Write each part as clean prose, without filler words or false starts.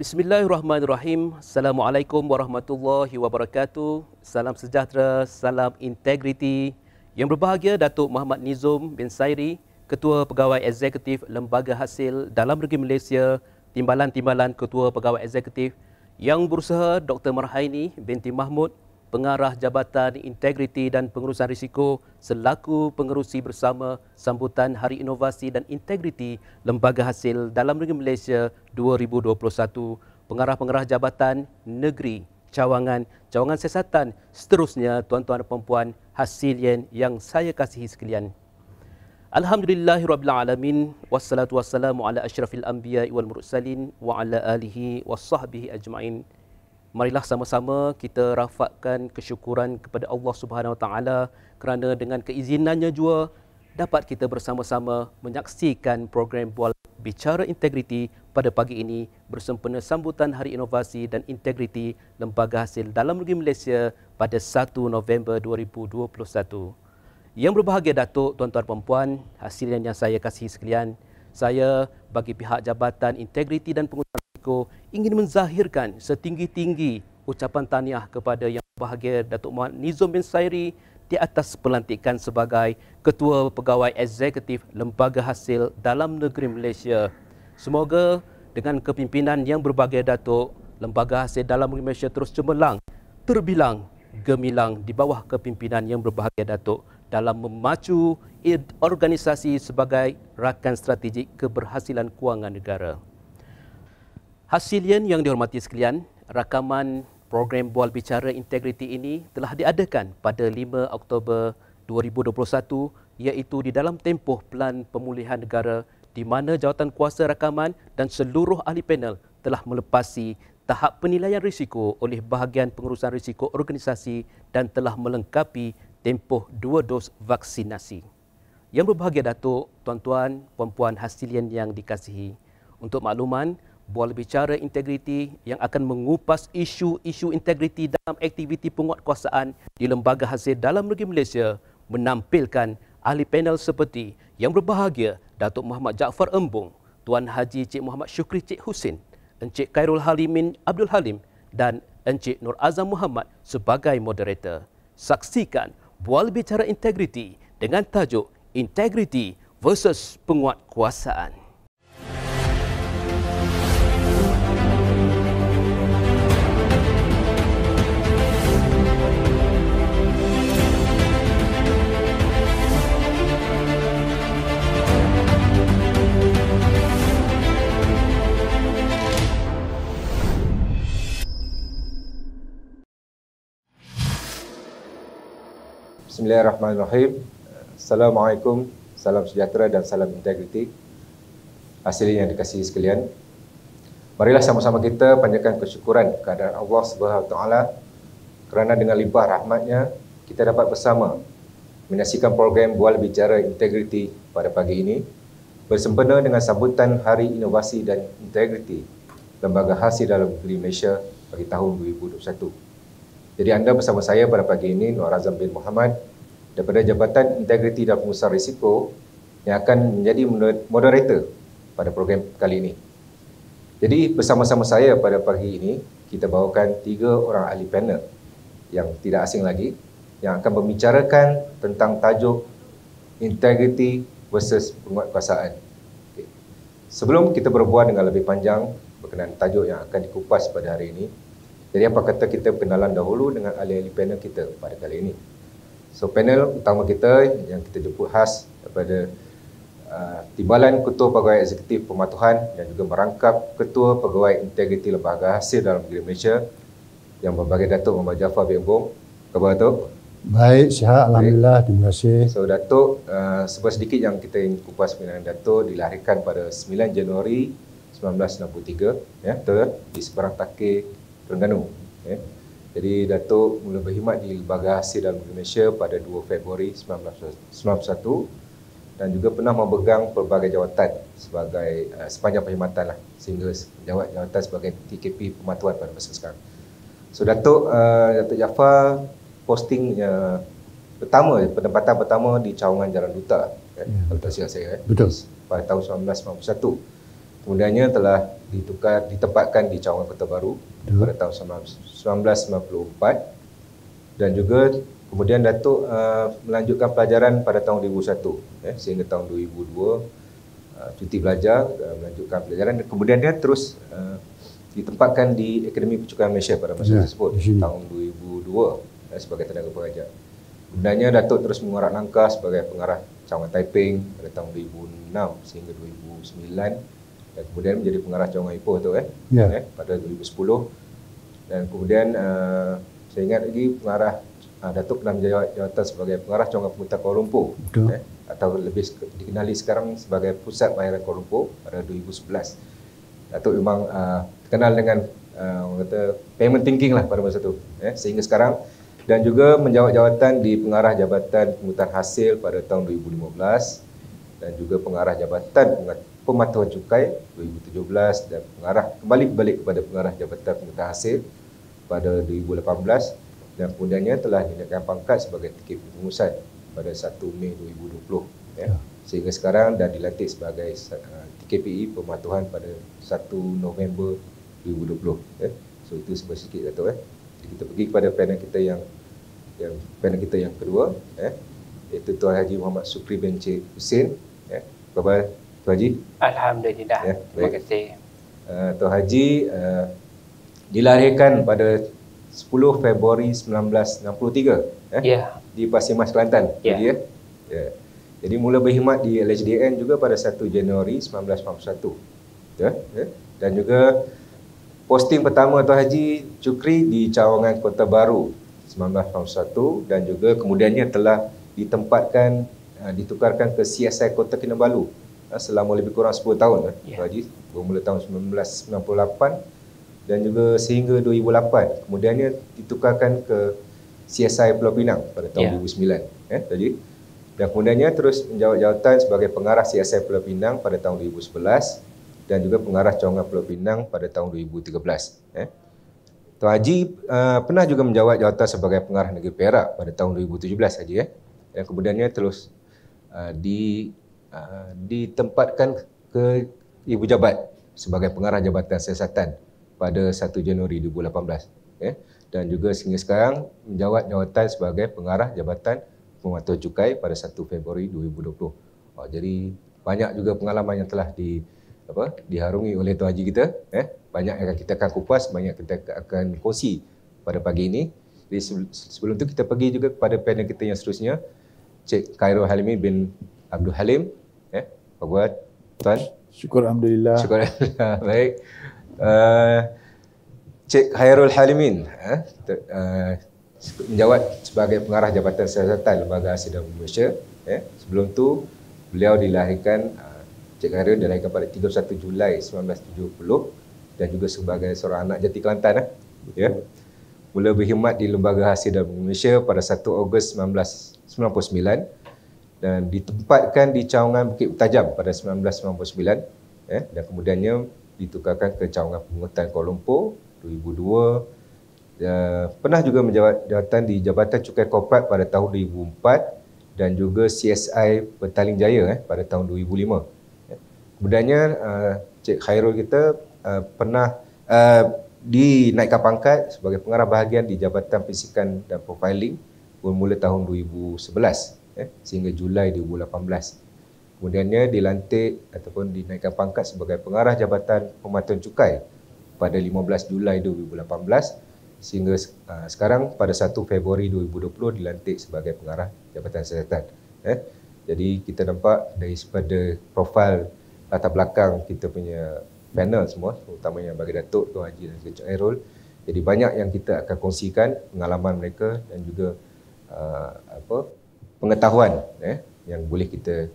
Bismillahirrahmanirrahim. Assalamualaikum warahmatullahi wabarakatuh. Salam sejahtera, salam integriti. Yang berbahagia Datuk Muhammad Nizom bin Sairi, Ketua Pegawai Eksekutif Lembaga Hasil Dalam Negeri Malaysia, Timbalan-Timbalan Ketua Pegawai Eksekutif. Yang berusaha Dr. Marhaini binti Mahmud, Pengarah Jabatan Integriti dan Pengurusan Risiko selaku pengerusi bersama sambutan Hari Inovasi dan Integriti Lembaga Hasil Dalam Negeri Malaysia 2021. Pengarah-pengarah Jabatan Negeri, Cawangan, Cawangan Siasatan, seterusnya tuan-tuan dan puan-puan hasilien yang saya kasihi sekalian. Alhamdulillahirrabbilalamin, wassalatu wassalamu ala asyrafil anbiya wal mursalin wa ala alihi wa sahbihi ajma'in. Marilah sama-sama kita rafakkan kesyukuran kepada Allah Subhanahu Wa Taala kerana dengan keizinannya jua dapat kita bersama-sama menyaksikan program Bual Bicara Integriti pada pagi ini bersempena sambutan Hari Inovasi dan Integriti Lembaga Hasil Dalam Negeri Malaysia pada 1 November 2021. Yang berbahagia Datuk, tuan-tuan perempuan, hasilien yang saya kasihi sekalian, saya bagi pihak Jabatan Integriti dan Pengurusan Risiko ingin menzahirkan setinggi-tinggi ucapan tahniah kepada Yang Berbahagia Datuk Muhammad Nizom bin Sairi di atas pelantikan sebagai Ketua Pegawai Eksekutif Lembaga Hasil Dalam Negeri Malaysia. Semoga dengan kepimpinan Yang Berbahagia Datuk, Lembaga Hasil Dalam Negeri Malaysia terus cemerlang, terbilang, gemilang di bawah kepimpinan Yang Berbahagia Datuk dalam memacu organisasi sebagai rakan strategik keberhasilan kewangan negara. Hasilien yang dihormati sekalian, rakaman program Bual Bicara Integriti ini telah diadakan pada 5 Oktober 2021 iaitu di dalam tempoh Pelan Pemulihan Negara di mana jawatan kuasa rakaman dan seluruh ahli panel telah melepasi tahap penilaian risiko oleh bahagian pengurusan risiko organisasi dan telah melengkapi tempoh 2 dos vaksinasi. Yang berbahagia Datuk, tuan-tuan, puan-puan hasilien yang dikasihi, untuk makluman, Bual Bicara Integriti yang akan mengupas isu-isu integriti dalam aktiviti penguatkuasaan di Lembaga Hasil Dalam Negeri Malaysia menampilkan ahli panel seperti Yang Berbahagia Datuk Muhammad Jaafar Embong, Tuan Haji Cik Muhammad Syukri Cik Husin, Encik Khairul Halimin Abdul Halim dan Encik Nur Azam Muhammad sebagai moderator. Saksikan Bual Bicara Integriti dengan tajuk Integriti versus Penguatkuasaan. Bismillahirrahmanirrahim. Assalamualaikum, salam sejahtera dan salam integriti. Hasilien yang dikasihi sekalian, marilah sama-sama kita panjatkan kesyukuran kepada Allah Subhanahu Wa Taala kerana dengan limpah rahmatnya kita dapat bersama menyaksikan program Bual Bicara Integriti pada pagi ini bersempena dengan sambutan Hari Inovasi dan Integriti Lembaga Hasil Dalam Negeri Malaysia bagi tahun 2021. Jadi anda bersama saya pada pagi ini, Nur Azam bin Muhammad, daripada Jabatan Integriti dan Pengurusan Risiko yang akan menjadi moderator pada program kali ini. Jadi bersama-sama saya pada pagi ini, kita bawakan 3 orang ahli panel yang tidak asing lagi, yang akan membicarakan tentang tajuk integriti versus penguatkuasaan. Okay. Sebelum kita berbual dengan lebih panjang berkenaan tajuk yang akan dikupas pada hari ini, jadi apa kata kita kenalan dahulu dengan ahli-ahli panel kita pada kali ini. So panel utama kita yang kita jemput khas daripada Timbalan Ketua Pegawai Eksekutif Pematuhan dan juga merangkap Ketua Pegawai Integriti Lembaga Hasil Dalam Negeri Malaysia yang berbagai Datuk Muhammad Jaafar bin Embong. Khabar Datuk? Baik, sihat Alhamdulillah, terima kasih. So Datuk, sebuah sedikit yang kita ingin kupas mengenai Datuk, dilahirkan pada 9 Januari 1963, ya, betul, di Seberang Takir, Terengganu. Ya. Jadi Datuk mula berkhidmat di Lembaga Hasil Dalam Negeri Malaysia pada 2 Februari 1991 dan juga pernah memegang pelbagai jawatan sebagai sepanjang perkhidmatan lah, sehingga menjawat jawatan sebagai TKP Pematuhan pada masa sekarang. So Datuk Jaafar posting penempatan pertama di Cawangan Jalan Duta, kan? Kalau tak silap saya, Betul. pada tahun 1991. kemudiannya telah ditempatkan di Cawangan Kota Baru pada tahun 1994, dan juga kemudian Datuk melanjutkan pelajaran pada tahun 2001 sehingga tahun 2002 cuti belajar, melanjutkan pelajaran, dan kemudian dia terus ditempatkan di Akademi Percukaian Malaysia pada masa tersebut tahun 2002 sebagai tenaga pengajar. Kemudiannya Datuk terus mengorak langkah sebagai pengarah Cawangan Taiping pada tahun 2006 sehingga 2009, dan kemudian menjadi pengarah Cawangan Ipoh tu pada 2010, dan kemudian saya ingat lagi pengarah Datuk pernah menjawat jawatan sebagai pengarah Cawangan Pemutar Kuala Lumpur atau lebih dikenali sekarang sebagai Pusat Bayaran Kuala Lumpur pada 2011. Datuk memang terkenal dengan orang kata payment thinking lah pada masa tu sehingga sekarang, dan juga menjawat jawatan di pengarah Jabatan Pengurutan Hasil pada tahun 2015, dan juga pengarah Jabatan Pematuhan Cukai 2017, dan kembali balik kepada pengarah Jabatan Pengurutan Hasil pada 2018, dan kemudiannya telah dinaikkan pangkat sebagai TKP pengurusan pada 1 Mei 2020 sehingga sekarang dah dilantik sebagai TKPI Pematuhan pada 1 November 2020. So itu sedikit Datuk. Kita pergi kepada panel kita yang kedua, iaitu Tuan Haji Muhammad Sukri bin Cik Hussein. Apa khabar Tuan Haji? Alhamdulillah. Terima kasih. Tuan Haji dilahirkan pada 10 Februari 1963 di Pasir Mas, Kelantan. Jadi mula berkhidmat di LHDN juga pada 1 Januari 1941. Dan juga posting pertama Tuan Haji Sukri di Cawangan Kota Baru 1991, dan juga kemudiannya telah ditukarkan ke CSI Kota Kinabalu selama lebih kurang 10 tahun Tuan Haji, bermula tahun 1998 dan juga sehingga 2008. Kemudiannya ditukarkan ke CSI Pulau Pinang pada tahun 2009 Tuan Haji. Dan kemudiannya terus menjawat jawatan sebagai pengarah CSI Pulau Pinang pada tahun 2011 dan juga pengarah Cawangan Pulau Pinang pada tahun 2013. Tuan Haji pernah juga menjawat jawatan sebagai pengarah Negeri Perak pada tahun 2017 Haji. Dan kemudiannya terus ditempatkan ke Ibu Jabat sebagai pengarah Jabatan Siasatan pada 1 Januari 2018. Dan juga sehingga sekarang menjawat jawatan sebagai pengarah Jabatan Pematuhan Cukai pada 1 Februari 2020. Jadi banyak juga pengalaman yang telah diharungi oleh Tuan Haji kita. Banyak yang kita akan kupas, banyak kita akan kongsi pada pagi ini. Jadi sebelum itu kita pergi juga kepada panel kita yang seterusnya, Cik Khairul Halimin bin Abdul Halim. Apa buat Tuan? Syukur Alhamdulillah. Syukur Alhamdulillah. Baik. Cik Khairul Halimin menjawat sebagai pengarah Jabatan Siasatan Lembaga Hasil dan Malaysia. Sebelum tu beliau dilahirkan, Cik Khairul dilahirkan pada 31 Julai 1970 dan juga sebagai seorang anak jati Kelantan. Mula berkhidmat di Lembaga Hasil dan Malaysia pada 1 Ogos 1999 dan ditempatkan di Cawangan Bukit Tajam pada 1999 dan kemudiannya ditukarkan ke Cawangan Pengurutan Kuala Lumpur 2002. Pernah juga menjawat jawatan di Jabatan Cukai Korporat pada tahun 2004 dan juga CSI Petaling Jaya pada tahun 2005. Kemudiannya Cik Khairul kita pernah dinaikkan pangkat sebagai pengarah bahagian di Jabatan Fisikan dan Profiling bermula tahun 2011 sehingga Julai 2018. Kemudiannya dilantik ataupun dinaikkan pangkat sebagai pengarah Jabatan Pematuhan Cukai pada 15 Julai 2018 sehingga sekarang pada 1 Februari 2020 dilantik sebagai pengarah Jabatan Siasatan. Jadi kita nampak daripada profil latar belakang kita punya panel semua, terutamanya bagi Datuk, Tuan Haji dan Cik Khairul. Jadi banyak yang kita akan kongsikan pengalaman mereka dan juga pengetahuan yang boleh kita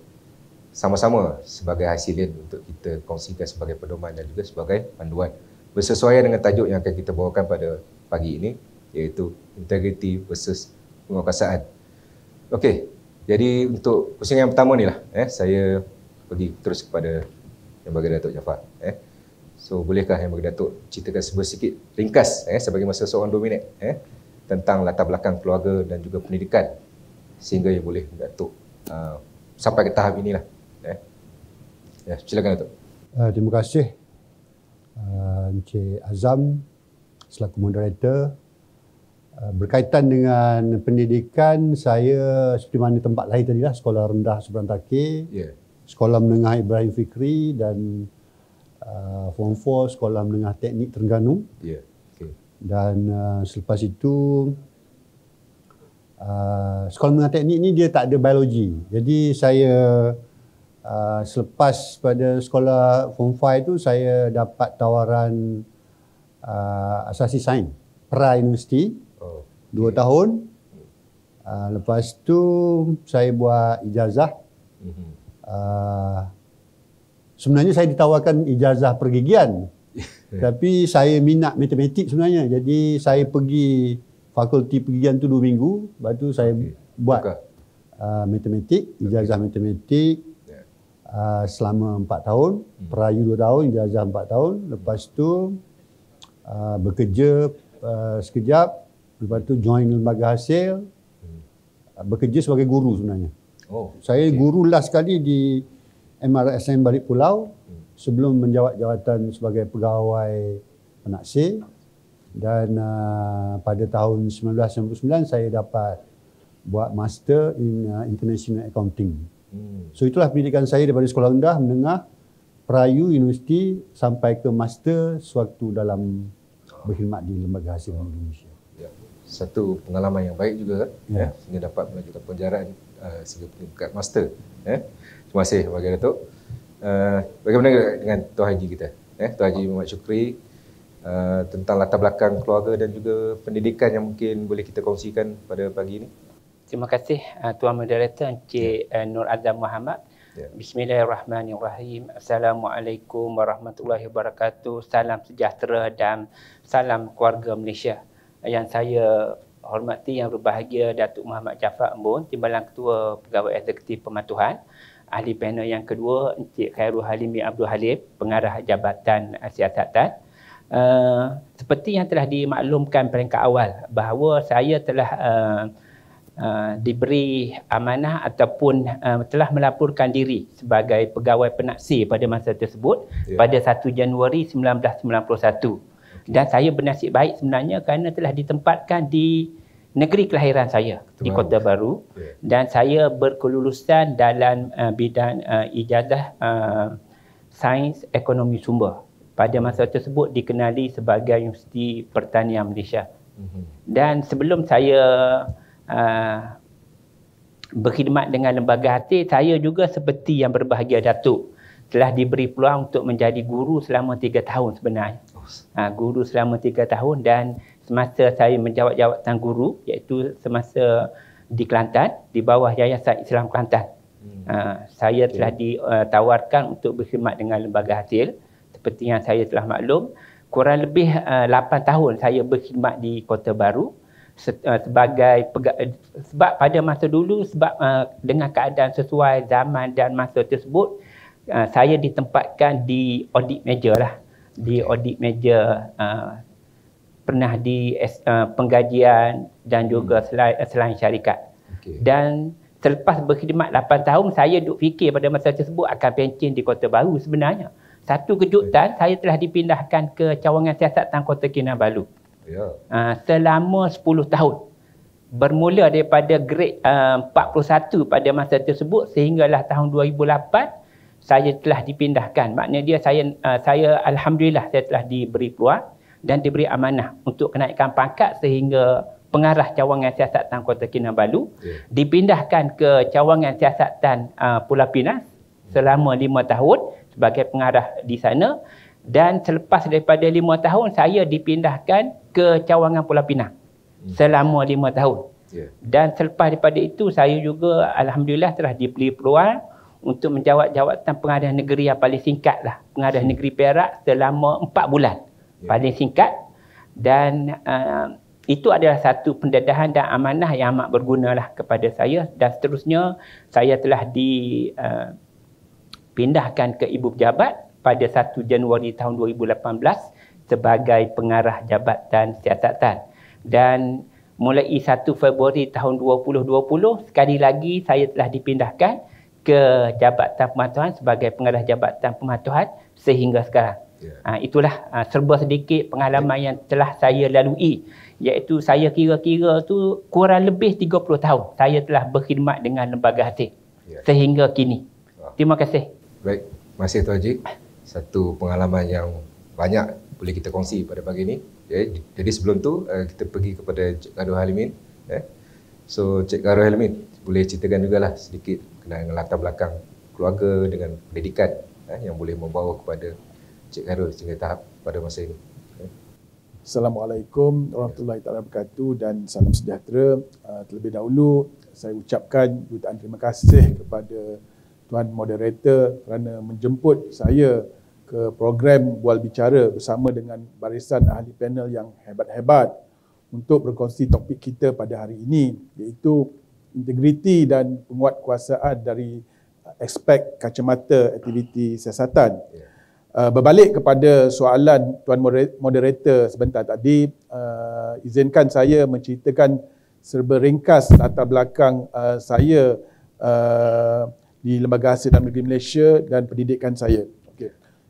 sama-sama sebagai hasilin untuk kita kongsikan sebagai pedoman dan juga sebagai panduan bersesuaian dengan tajuk yang akan kita bawakan pada pagi ini, iaitu integriti versus penguasaan. Okey, jadi untuk pusingan yang pertama ni lah, saya pergi terus kepada Yang Baginda Datuk Jaafar. So bolehkah Yang Baginda Datuk ceritakan sedikit ringkas sebagai masa seorang 2 minit tentang latar belakang keluarga dan juga pendidikan sehingga yang boleh Datuk sampai ke tahap inilah. Silakan Datuk. Terima kasih Encik Azam selaku moderator. Berkaitan dengan pendidikan, saya seperti mana tempat lain tadi lah, Sekolah Rendah Subran Takir, Sekolah Menengah Ibrahim Fikri dan Form 4 Sekolah Menengah Teknik Terengganu. Dan selepas itu Sekolah Menengah Teknik ni dia tak ada biologi. Jadi saya selepas pada sekolah Form 5 tu saya dapat tawaran asasi sains pra-universiti 2 tahun. Lepas tu saya buat ijazah. Sebenarnya saya ditawarkan ijazah pergigian. Tapi saya minat matematik sebenarnya. Jadi saya pergi fakulti pergigian tu 2 minggu. Lepas tu saya buat matematik, ijazah matematik selama 4 tahun. Perayu 2 tahun, ijazah 4 tahun. Lepas tu bekerja sekejap. Lepas tu join lembaga hasil, bekerja sebagai guru sebenarnya. Saya guru last kali di MRSM Balik Pulau sebelum menjawat jawatan sebagai pegawai penaksir. Dan pada tahun 1999 saya dapat buat Master in International Accounting. So itulah pendidikan saya daripada sekolah rendah, menengah, perayu, universiti sampai ke Master sewaktu dalam berkhidmat di Lembaga Hasil Bank Indonesia. Satu pengalaman yang baik juga sehingga dapat melanjutkan penjaraan sehingga peringkat master. Terima kasih Bagi Datuk. Bagaimana dengan Tuan Haji kita? Tuan Haji Muhammad Syukri, tentang latar belakang keluarga dan juga pendidikan yang mungkin boleh kita kongsikan pada pagi ini. Terima kasih Tuan Moderator Encik Nur Azam Muhammad. Bismillahirrahmanirrahim. Assalamualaikum warahmatullahi wabarakatuh. Salam sejahtera dan salam keluarga Malaysia. Yang saya hormati yang berbahagia Datuk Muhammad Jaafar Embun, Timbalan Ketua Pegawai Eksekutif Pematuhan. Ahli panel yang kedua Encik Khairul Halimi Abdul Halim, Pengarah Jabatan Siasatan. Seperti yang telah dimaklumkan peringkat awal bahawa saya telah diberi amanah ataupun telah melaporkan diri sebagai pegawai penaksir pada masa tersebut pada 1 Januari 1991. Dan saya bernasib baik sebenarnya kerana telah ditempatkan di negeri kelahiran saya, di Kota Baru. Dan saya berkelulusan dalam bidang ijazah Sains Ekonomi Sumber. Pada masa tersebut dikenali sebagai Universiti Pertanian Malaysia. Dan sebelum saya berkhidmat dengan lembaga hasil, saya juga seperti yang berbahagia Datuk telah diberi peluang untuk menjadi guru selama 3 tahun sebenarnya. Guru selama 3 tahun, dan semasa saya menjawat jawatan guru, iaitu semasa di Kelantan, di bawah Yayasan Islam Kelantan. Saya telah ditawarkan untuk berkhidmat dengan lembaga hasil. Seperti yang saya telah maklum, kurang lebih 8 tahun saya berkhidmat di Kota Baru sebagai sebab pada masa dulu, sebab dengan keadaan sesuai zaman dan masa tersebut, saya ditempatkan di audit manager lah. Di audit manager, pernah di penggajian dan juga selain syarikat. Dan selepas berkhidmat 8 tahun, saya duk fikir pada masa tersebut akan pencen di Kota Baru sebenarnya. Satu kejutan, saya telah dipindahkan ke Cawangan Siasatan Kota Kinabalu. Selama 10 tahun. Bermula daripada grade 41 pada masa tersebut sehinggalah tahun 2008 saya telah dipindahkan. Maknanya dia saya alhamdulillah saya telah diberi peluang dan diberi amanah untuk kenaikan pangkat sehingga pengarah Cawangan Siasatan Kota Kinabalu, dipindahkan ke Cawangan Siasatan Pulau Pinang selama 5 tahun sebagai pengarah di sana, dan selepas daripada 5 tahun saya dipindahkan ke Cawangan Pulau Pinang selama 5 tahun. Dan selepas daripada itu saya juga alhamdulillah telah diberi peluang untuk menjawat jawatan pengarah negeri yang paling singkat lah, pengarah negeri Perak selama 4 bulan. Paling singkat. Dan itu adalah satu pendedahan dan amanah yang amat berguna lah kepada saya. Dan seterusnya saya telah dipindahkan ke Ibu Pejabat pada 1 Januari tahun 2018 sebagai pengarah Jabatan Siasatan. Dan mulai 1 Februari tahun 2020 sekali lagi saya telah dipindahkan ke Jabatan Pematuhan sebagai pengarah Jabatan Pematuhan sehingga sekarang. Itulah serba sedikit pengalaman yang telah saya lalui, iaitu saya kira-kira tu kurang lebih 30 tahun saya telah berkhidmat dengan lembaga hasil sehingga kini. Terima kasih. Baik, terima kasih Tuan Haji. Satu pengalaman yang banyak boleh kita kongsi pada pagi ini. Jadi sebelum tu kita pergi kepada Cik Karul Halimin. So Cik Karul Halimin boleh ceritakan jugalah sedikit kenaan dengan latar belakang keluarga dengan pendidikan yang boleh membawa kepada Cik Karul sehingga tahap pada masa ini. Assalamualaikum warahmatullahi wabarakatuh dan salam sejahtera. Terlebih dahulu saya ucapkan jutaan terima kasih kepada Tuan Moderator kerana menjemput saya ke program Bual Bicara bersama dengan barisan ahli panel yang hebat-hebat untuk berkongsi topik kita pada hari ini, iaitu integriti dan penguatkuasaan dari aspek kacamata aktiviti siasatan. Berbalik kepada soalan Tuan Moderator sebentar tadi, izinkan saya menceritakan serba ringkas latar belakang saya di Lembaga Hasil Dalam Negeri Malaysia dan pendidikan saya.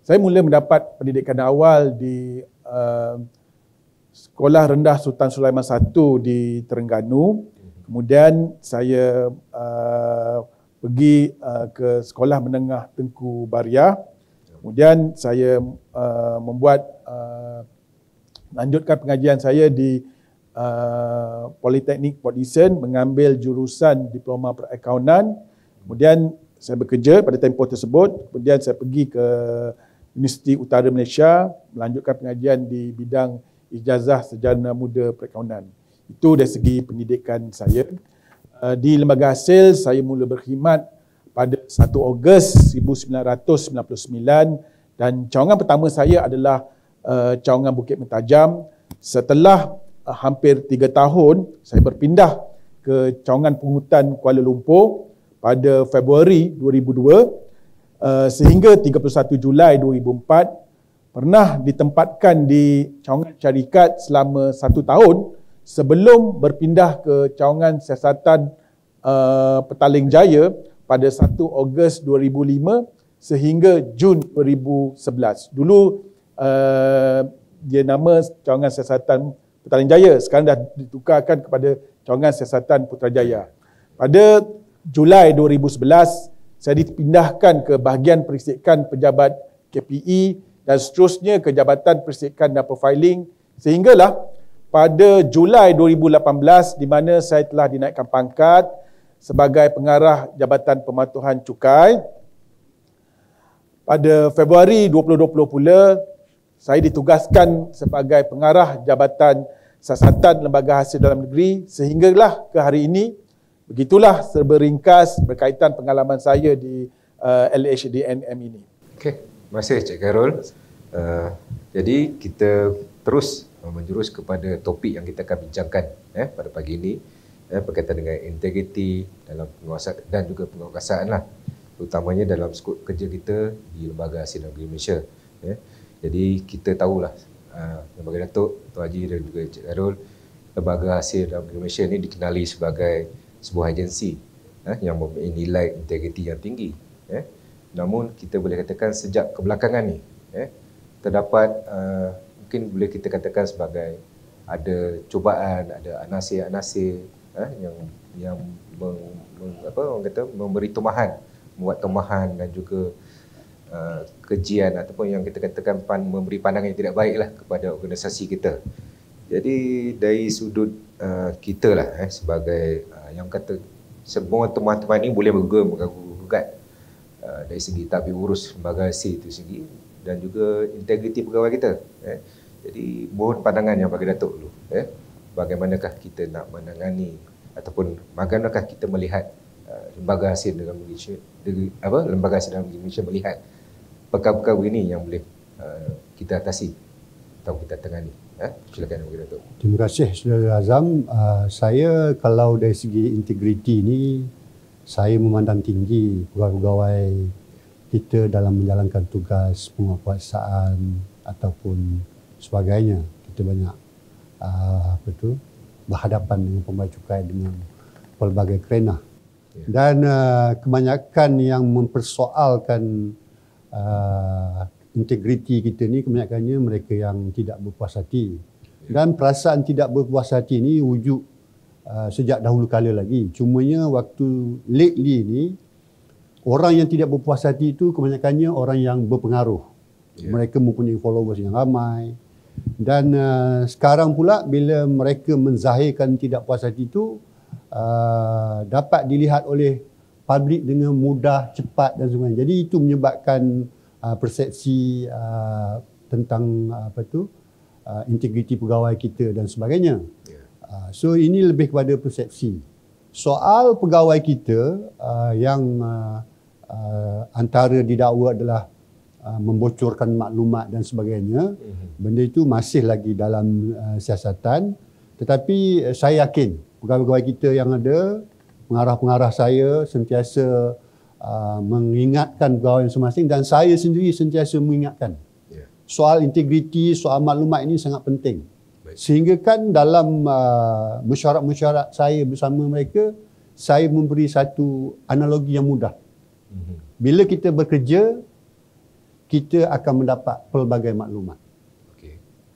Saya mula mendapat pendidikan awal di Sekolah Rendah Sultan Sulaiman I di Terengganu. Kemudian saya pergi ke Sekolah Menengah Tengku Baria. Kemudian saya lanjutkan pengajian saya di Politeknik Port Dickson, mengambil jurusan Diploma Perakaunan. Kemudian saya bekerja pada tempoh tersebut. Kemudian saya pergi ke Universiti Utara Malaysia, melanjutkan pengajian di bidang Ijazah Sarjana Muda Perakaunan. Itu dari segi pendidikan saya. Di Lembaga Hasil, saya mula berkhidmat pada 1 Ogos 1999 dan cawangan pertama saya adalah cawangan Bukit Mentajam. Setelah hampir 3 tahun, saya berpindah ke cawangan Pungutan Kuala Lumpur pada Februari 2002 sehingga 31 Julai 2004, pernah ditempatkan di cawangan syarikat selama 1 tahun sebelum berpindah ke cawangan siasatan Petaling Jaya pada 1 Ogos 2005 sehingga Jun 2011. Dulu dia nama cawangan siasatan Petaling Jaya, sekarang dah ditukarkan kepada cawangan siasatan Putrajaya. Pada Julai 2011, saya dipindahkan ke bahagian perisikan pejabat KPE dan seterusnya ke Jabatan Perisikan dan Profiling sehinggalah pada Julai 2018 di mana saya telah dinaikkan pangkat sebagai pengarah Jabatan Pematuhan Cukai. Pada Februari 2020 pula, saya ditugaskan sebagai pengarah Jabatan Siasatan Lembaga Hasil Dalam Negeri sehinggalah ke hari ini. Begitulah serba ringkas berkaitan pengalaman saya di LHDNM ini. Okey, terima kasih Cik Karul. Jadi kita terus menjurus kepada topik yang kita akan bincangkan pada pagi ini berkaitan dengan integriti dalam penguasaan dan juga penguasaan lah, terutamanya dalam skop kerja kita di Lembaga Hasil Dalam Negeri Malaysia. Jadi kita tahulah Lembaga Datuk, Tuan Haji dan juga Cik Karul, Lembaga Hasil Dalam Negeri Malaysia ini dikenali sebagai sebuah agensi yang mempunyai nilai integriti yang tinggi. Namun kita boleh katakan sejak kebelakangan ni terdapat mungkin boleh kita katakan sebagai ada cubaan, ada anasir-anasir yang memberi tomahan, membuat tomahan dan juga kejian ataupun yang kita katakan memberi pandangan yang tidak baiklah kepada organisasi kita. Jadi dari sudut kita lah sebagai yang kata semua teman-teman ini boleh bergugat dari segi tabik urus lembaga hasil itu sendiri dan juga integriti pegawai kita. Jadi mohon pandangan yang bagi Datuk dulu. Bagaimanakah kita nak menangani ataupun bagaimanakah kita melihat Lembaga Hasil Dalam Malaysia, Lembaga Hasil Dalam Malaysia melihat perkara-perkara ini yang boleh kita atasi atau kita tangani. Silakan bagi Datuk. Terima kasih Saudara Azam. Saya kalau dari segi integriti ini, saya memandang tinggi pegawai-pegawai kita dalam menjalankan tugas penguatkuasaan ataupun sebagainya. Kita banyak berhadapan dengan pembayar cukai dengan pelbagai kerana. Dan kebanyakan yang mempersoalkan integriti kita ni kebanyakannya mereka yang tidak berpuas hati. Dan perasaan tidak berpuas hati ni wujud sejak dahulu kala lagi. Cumanya waktu lately ni orang yang tidak berpuas hati itu kebanyakannya orang yang berpengaruh. Mereka mempunyai followers yang ramai. Dan sekarang pula bila mereka menzahirkan tidak puas hati itu dapat dilihat oleh publik dengan mudah, cepat dan sebagainya. Jadi itu menyebabkan persepsi tentang integriti pegawai kita dan sebagainya. So ini lebih kepada persepsi. Soal pegawai kita yang antara didakwa adalah membocorkan maklumat dan sebagainya, benda itu masih lagi dalam siasatan. Tetapi saya yakin pegawai-pegawai kita yang ada, pengarah-pengarah saya sentiasa mengingatkan pegawai masing-masing, dan saya sendiri sentiasa mengingatkan. Soal integriti, soal maklumat ini sangat penting. Sehingga kan dalam mesyuarat-mesyuarat saya bersama mereka, saya memberi satu analogi yang mudah. Bila kita bekerja, kita akan mendapat pelbagai maklumat.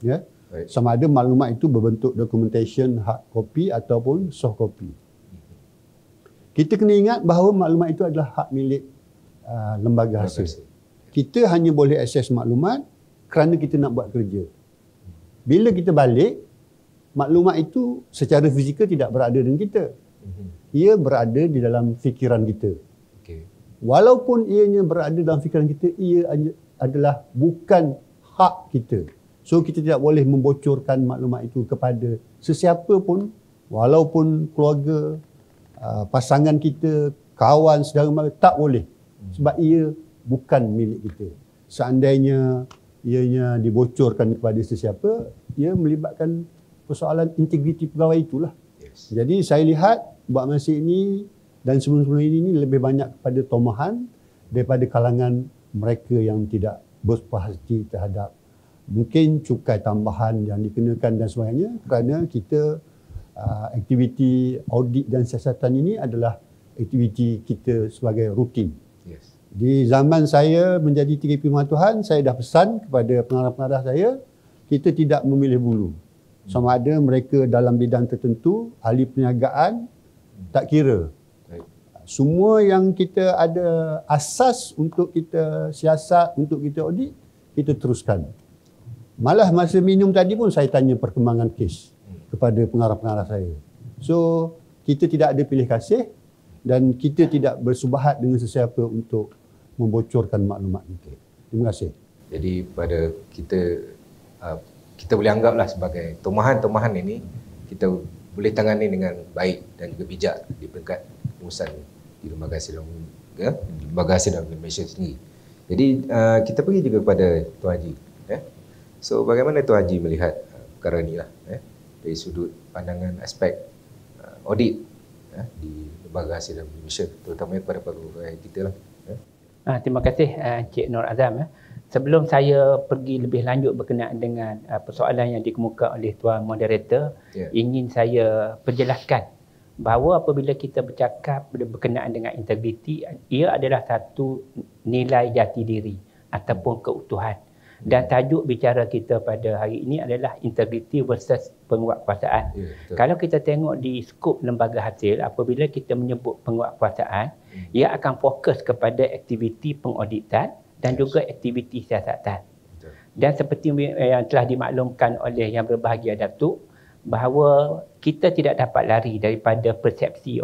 Ya? Sama ada maklumat itu berbentuk documentation, hard copy ataupun soft copy. Kita kena ingat bahawa maklumat itu adalah hak milik lembaga hasil. Kita hanya boleh akses maklumat kerana kita nak buat kerja. Bila kita balik, maklumat itu secara fizikal tidak berada dengan kita. Ia berada di dalam fikiran kita. Walaupun ianya berada dalam fikiran kita, ia adalah bukan hak kita. So kita tidak boleh membocorkan maklumat itu kepada sesiapa pun, walaupun keluarga, pasangan kita, kawan, saudara mara, tak boleh. Sebab ia bukan milik kita. Seandainya ianya dibocorkan kepada sesiapa, ia melibatkan persoalan integriti pegawai itulah. Jadi saya lihat buat masa ini dan sebelum-sebelum ini lebih banyak kepada tomahan daripada kalangan mereka yang tidak berpuas hati terhadap mungkin cukai tambahan yang dikenakan dan sebagainya, kerana kita aktiviti audit dan siasatan ini adalah aktiviti kita sebagai rutin. Di zaman saya menjadi TKP Pematuhan, saya dah pesan kepada pengarah-pengarah saya, kita tidak memilih bulu. Sama ada mereka dalam bidang tertentu, ahli perniagaan, tak kira. Semua yang kita ada asas untuk kita siasat, untuk kita audit, kita teruskan. Malah masa minum tadi pun saya tanya perkembangan kes kepada pengarah-pengarah saya. So, kita tidak ada pilih kasih dan kita tidak bersubahat dengan sesiapa untuk membocorkan maklumat kita. Terima kasih. Jadi pada kita boleh anggaplah sebagai tomahan-tomahan ini kita boleh tangani dengan baik dan juga bijak di peringkat pengurusan di Lembaga Hasil dan Malaysia sendiri. Jadi kita pergi juga kepada Tuan Haji. So bagaimana Tuan Haji melihat perkara ni lah dari sudut pandangan aspek audit di Lembaga Hasil dan Malaysia, terutamanya kepada pegawai kita lah. Terima kasih Encik Nur Azam. Sebelum saya pergi lebih lanjut berkenaan dengan persoalan yang dikemukakan oleh Tuan Moderator, ingin saya perjelaskan bahawa apabila kita bercakap berkenaan dengan integriti, ia adalah satu nilai jati diri ataupun keutuhan. Dan tajuk bicara kita pada hari ini adalah integriti versus penguatkuasaan. Kalau kita tengok di skop lembaga hasil, apabila kita menyebut penguatkuasaan, ia akan fokus kepada aktiviti pengauditan dan juga aktiviti siasatan. Dan seperti yang telah dimaklumkan oleh Yang Berbahagia Datuk, bahawa kita tidak dapat lari daripada persepsi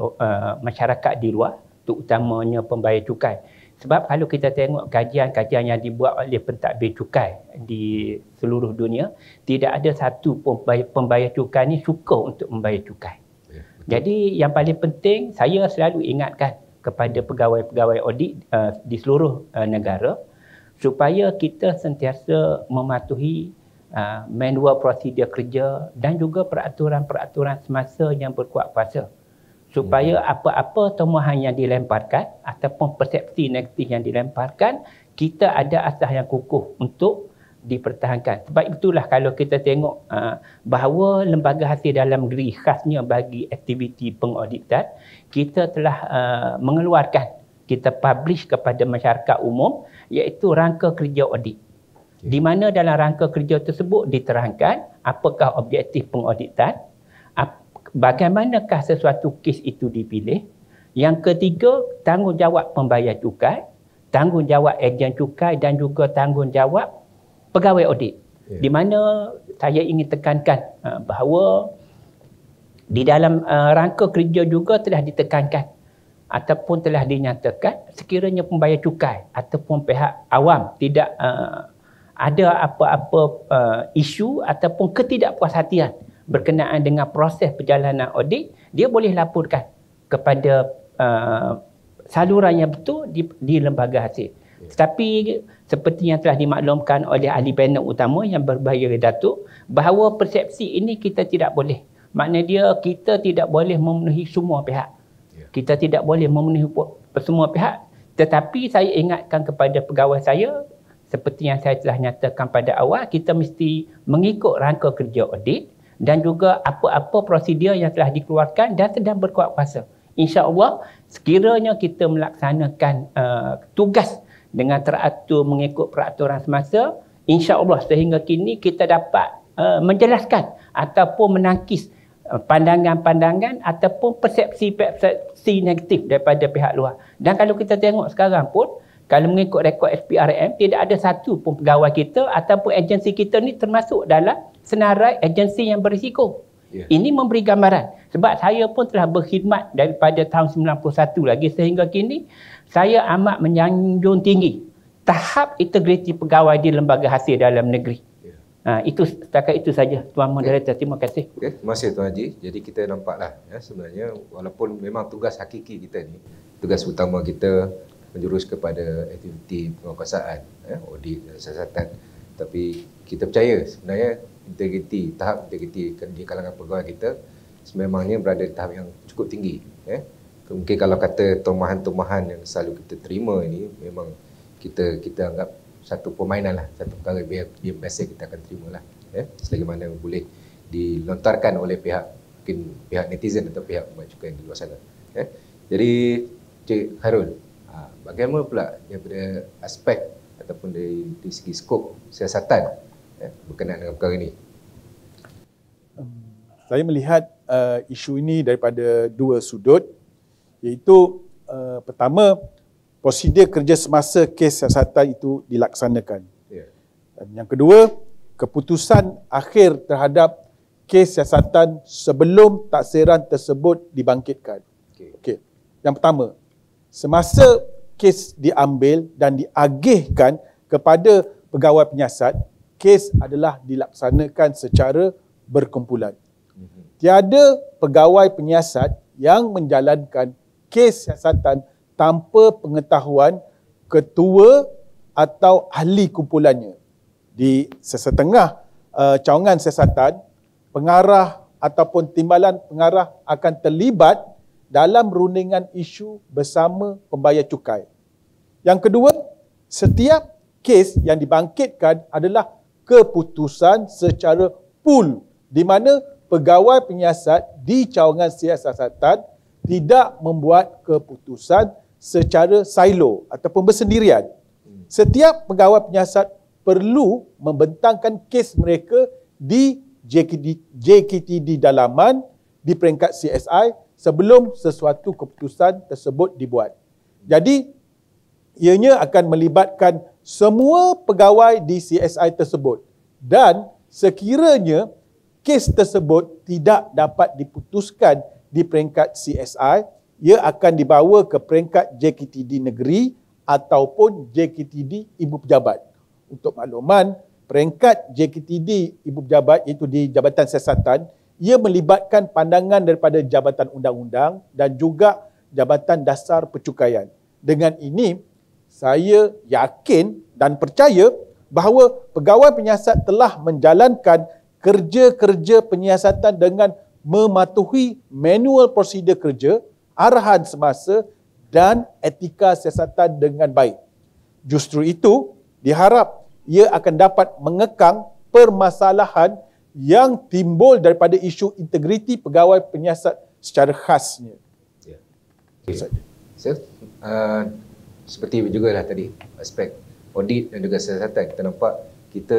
masyarakat di luar, terutamanya pembayar cukai. Sebab kalau kita tengok kajian-kajian yang dibuat oleh pentadbir cukai di seluruh dunia, tidak ada satu pun pembayar cukai ni suka untuk membayar cukai. Jadi yang paling penting, saya selalu ingatkan kepada pegawai-pegawai audit di seluruh negara, supaya kita sentiasa mematuhi manual prosedur kerja dan juga peraturan-peraturan semasa yang berkuat kuasa, supaya apa-apa tomahan yang dilemparkan ataupun persepsi negatif yang dilemparkan, kita ada asas yang kukuh untuk dipertahankan. Sebab itulah kalau kita tengok bahawa lembaga hasil dalam negeri khasnya bagi aktiviti pengauditan, kita telah mengeluarkan, kita publish kepada masyarakat umum iaitu rangka kerja audit. Di mana dalam rangka kerja tersebut diterangkan apakah objektif pengauditan, bagaimanakah sesuatu kes itu dipilih. Yang ketiga, tanggungjawab pembayar cukai, tanggungjawab ejen cukai dan juga tanggungjawab pegawai audit. Di mana saya ingin tekankan bahawa di dalam rangka kerja juga telah ditekankan ataupun telah dinyatakan sekiranya pembayar cukai ataupun pihak awam tidak ada apa-apa isu ataupun ketidakpuashatian berkenaan dengan proses perjalanan audit, dia boleh laporkan kepada saluran yang betul di lembaga hasil. Tetapi seperti yang telah dimaklumkan oleh ahli panel utama yang berbahaya Datuk, bahawa persepsi ini kita tidak boleh. Makna dia kita tidak boleh memenuhi semua pihak. Kita tidak boleh memenuhi semua pihak. Tetapi saya ingatkan kepada pegawai saya, seperti yang saya telah nyatakan pada awal, kita mesti mengikut rangka kerja audit dan juga apa-apa prosedur yang telah dikeluarkan dan sedang berkuat kuasa. InsyaAllah, sekiranya kita melaksanakan tugas dengan teratur mengikut peraturan semasa, insya-Allah sehingga kini kita dapat menjelaskan ataupun menangkis pandangan-pandangan ataupun persepsi negatif daripada pihak luar. Dan kalau kita tengok sekarang pun, kalau mengikut rekod SPRM, tidak ada satu pun pegawai kita ataupun agensi kita ni termasuk dalam senarai agensi yang berisiko. Ini memberi gambaran. Sebab saya pun telah berkhidmat daripada tahun 91 lagi sehingga kini, saya amat menyanjung tinggi tahap integriti pegawai di lembaga hasil dalam negeri. Itu setakat itu saja, Tuan Moderator. Terima kasih. Terima kasih Tuan Haji. Jadi kita nampaklah sebenarnya walaupun memang tugas hakiki kita ni, tugas utama kita menjurus kepada aktiviti penguasaan, audit dan siasatan. Tapi kita percaya sebenarnya tahap integriti di kalangan pegawai kita sememangnya berada di tahap yang cukup tinggi. Mungkin kalau kata tomahan-tomahan yang selalu kita terima ini, memang kita anggap satu permainan lah, satu perkara biasa kita akan terima lah. Selagi mana boleh dilontarkan oleh mungkin pihak netizen atau pihak pembayar cukai di luar sana. Jadi Cik Khairul, bagaimana pula daripada aspek ataupun dari segi skop siasatan berkenaan dengan perkara ini? Saya melihat isu ini daripada dua sudut, iaitu pertama, prosedur kerja semasa kes siasatan itu dilaksanakan. Dan yang kedua, keputusan akhir terhadap kes siasatan sebelum taksiran tersebut dibangkitkan. Okey. Yang pertama, semasa kes diambil dan diagihkan kepada pegawai penyiasat, kes adalah dilaksanakan secara berkumpulan. Tiada pegawai penyiasat yang menjalankan kes siasatan tanpa pengetahuan ketua atau ahli kumpulannya. Di sesetengah cawangan siasatan, pengarah ataupun timbalan pengarah akan terlibat dalam rundingan isu bersama pembayar cukai. Yang kedua, setiap kes yang dibangkitkan adalah keputusan secara pool, di mana pegawai penyiasat di cawangan siasatan tidak membuat keputusan secara silo ataupun bersendirian. Setiap pegawai penyiasat perlu membentangkan kes mereka di JKTD dalaman di peringkat CSI sebelum sesuatu keputusan tersebut dibuat. Jadi, ianya akan melibatkan semua pegawai di CSI tersebut, dan sekiranya kes tersebut tidak dapat diputuskan di peringkat CSI, ia akan dibawa ke peringkat JKTD negeri ataupun JKTD ibu pejabat. Untuk makluman, peringkat JKTD ibu pejabat iaitu di Jabatan Siasatan, ia melibatkan pandangan daripada Jabatan Undang-Undang dan juga Jabatan Dasar Percukaian. Dengan ini, saya yakin dan percaya bahawa pegawai penyiasat telah menjalankan kerja-kerja penyiasatan dengan mematuhi manual prosedur kerja, arahan semasa dan etika siasatan dengan baik. Justru itu, diharap ia akan dapat mengekang permasalahan yang timbul daripada isu integriti pegawai penyiasat secara khasnya. Ya. Okay. So, seperti juga lah tadi, aspek audit dan juga siasatan, kita nampak kita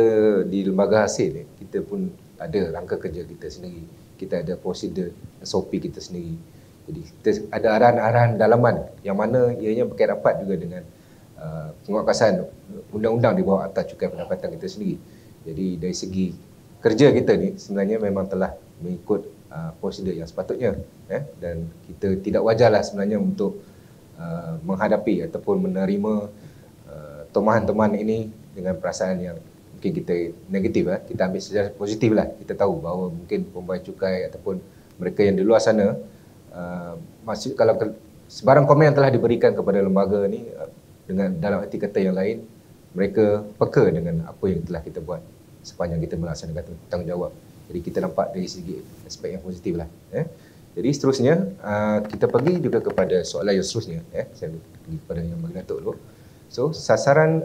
di lembaga hasil ni, kita pun ada rangka kerja kita sendiri, kita ada prosedur SOP kita sendiri. Jadi kita ada arahan-arahan dalaman yang mana ianya berkait rapat juga dengan penguatkuasaan undang-undang di bawah Akta Cukai Pendapatan kita sendiri. Jadi dari segi kerja kita ni sebenarnya memang telah mengikut prosedur yang sepatutnya, dan kita tidak wajarlah sebenarnya untuk menghadapi ataupun menerima tomahan-tomahan ini dengan perasaan yang mungkin kita negatif. Kita ambil secara positif lah. Kita tahu bahawa mungkin pembayar cukai ataupun mereka yang di luar sana, maksud kalau sebarang komen yang telah diberikan kepada lembaga ni dengan dalam arti kata yang lain, mereka peka dengan apa yang telah kita buat sepanjang kita melaksanakan tanggungjawab. Jadi kita nampak dari segi aspek yang positif lah. Jadi seterusnya kita pergi juga kepada soalan yang seterusnya. Saya pergi kepada yang bagi Datuk dulu. So sasaran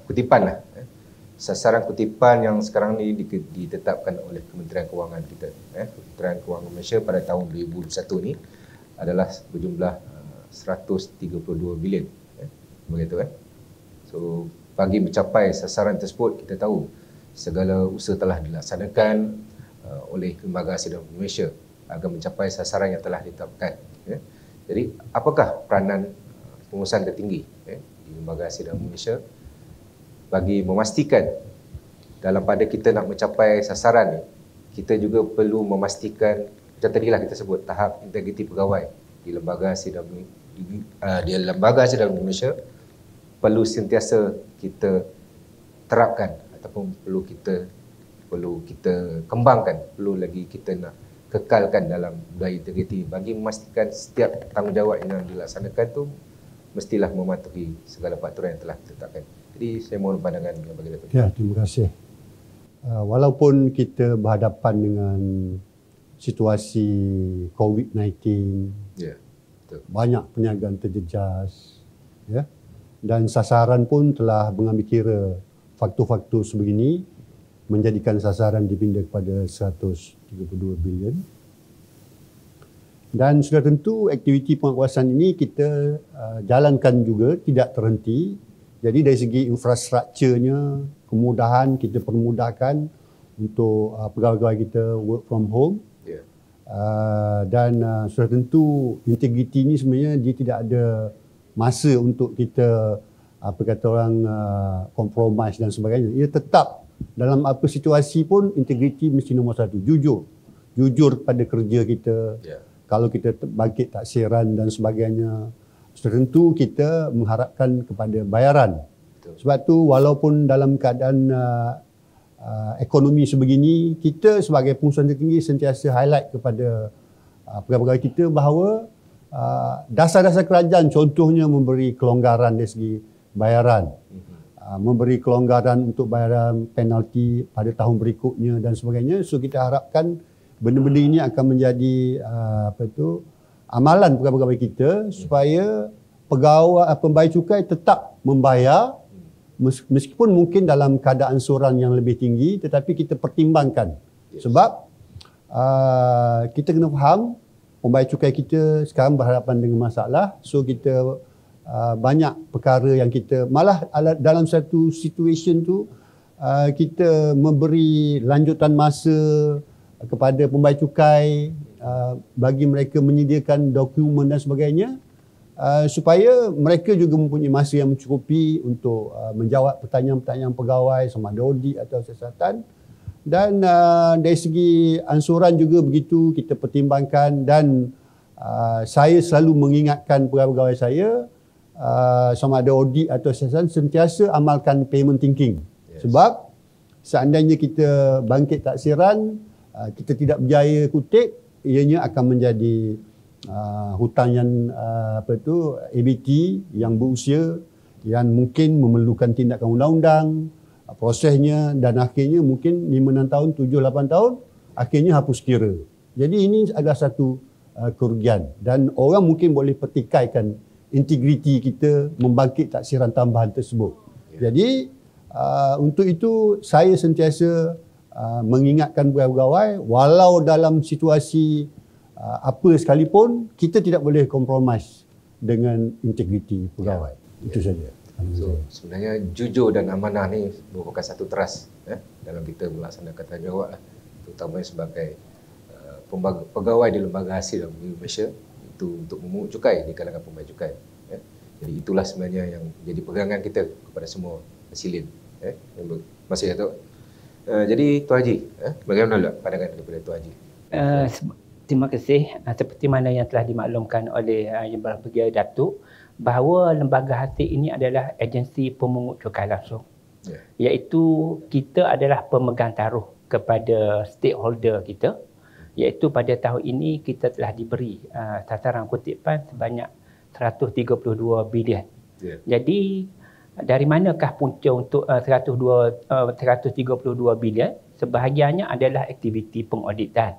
kutipan lah. Sasaran kutipan yang sekarang ni ditetapkan oleh Kementerian Kewangan kita. Kementerian Kewangan Malaysia pada tahun 2021 ni adalah berjumlah 132 bilion. Begitu So bagi mencapai sasaran tersebut, kita tahu segala usaha telah dilaksanakan oleh Lembaga Hasil Dalam Malaysia agar mencapai sasaran yang telah ditetapkan. Jadi apakah peranan pengurusan tertinggi di Lembaga Hasil Dalam Malaysia bagi memastikan dalam pada kita nak mencapai sasaran ni, kita juga perlu memastikan macam tadilah kita sebut tahap integriti pegawai di Lembaga Hasil Dalam Malaysia perlu sentiasa kita terapkan ataupun perlu kita kembangkan, perlu lagi kita nak kekalkan dalam budaya integriti bagi memastikan setiap tanggungjawab yang dilaksanakan tu mestilah mematuhi segala peraturan yang telah ditetapkan. Jadi saya mohon pandangan yang bagi Datuk. Ya, terima kasih. Walaupun kita berhadapan dengan situasi COVID-19, ya, betul. Banyak perniagaan terjejas, ya, dan sasaran pun telah mengambil kira faktor-faktor sebegini menjadikan sasaran dipindah kepada 132 bilion. Dan sudah tentu aktiviti penguatkuasaan ini kita jalankan juga, tidak terhenti. Jadi dari segi infrastrukturnya, kemudahan kita permudahkan untuk pegawai-pegawai kita work from home. Yeah. Dan sudah tentu integriti ini sebenarnya dia tidak ada masa untuk kita apa kata orang compromise dan sebagainya. Ia tetap dalam apa situasi pun integriti mesti nombor satu. Jujur pada kerja kita. Yeah. Kalau kita bangkit taksiran dan sebagainya, sudah tentu kita mengharapkan kepada bayaran. Betul. Sebab tu walaupun dalam keadaan ekonomi sebegini, kita sebagai pengurusan tertinggi sentiasa highlight kepada pegawai-pegawai kita bahawa dasar-dasar kerajaan contohnya memberi kelonggaran dari segi bayaran, memberi kelonggaran untuk bayaran penalti pada tahun berikutnya dan sebagainya. So kita harapkan benda-benda ini akan menjadi amalan pegawai-pegawai kita supaya pembayar cukai tetap membayar meskipun mungkin dalam keadaan suran yang lebih tinggi, tetapi kita pertimbangkan. Yes. Sebab kita kena faham pembayar cukai kita sekarang berhadapan dengan masalah, so kita banyak perkara yang kita malah dalam satu situation tu kita memberi lanjutan masa kepada pembayar cukai bagi mereka menyediakan dokumen dan sebagainya supaya mereka juga mempunyai masa yang mencukupi untuk menjawab pertanyaan-pertanyaan pegawai sama ada audit atau siasatan. Dan dari segi ansuran juga begitu kita pertimbangkan, dan saya selalu mengingatkan pegawai-pegawai saya sama ada audit atau siasatan sentiasa amalkan payment thinking. Yes. Sebab seandainya kita bangkit taksiran, kita tidak berjaya kutip, ianya akan menjadi hutang yang ABT yang berusia yang mungkin memerlukan tindakan undang-undang, prosesnya, dan akhirnya mungkin 5-6 tahun, 7-8 tahun akhirnya hapus kira. Jadi ini adalah satu kerugian, dan orang mungkin boleh pertikaikan integriti kita membangkit taksiran tambahan tersebut. Jadi Untuk itu saya sentiasa mengingatkan pegawai walau dalam situasi apa sekalipun, kita tidak boleh compromise dengan integriti pegawai. Itu saja. So, sebenarnya jujur dan amanah ni merupakan satu trust dalam kita melaksanakan tanggungjawab lah, terutamanya sebagai pegawai di lembaga hasil dalam Malaysia, itu untuk memungut cukai di kalangan pembayar cukai. Jadi itulah sebenarnya yang jadi pegangan kita kepada semua hasilin. Masih Datuk. Jadi Tuan Haji, bagaimana pula pandangan daripada Tuan Haji? Terima kasih. Seperti mana yang telah dimaklumkan oleh Yang Berbahagia Datuk, bahawa lembaga hasil ini adalah agensi pemungut cukai langsung. Iaitu kita adalah pemegang taruh kepada stakeholder kita, iaitu pada tahun ini kita telah diberi sasaran kutipan sebanyak 132 bilion. Jadi dari manakah punca untuk 132 bilion? Sebahagiannya adalah aktiviti pengauditan.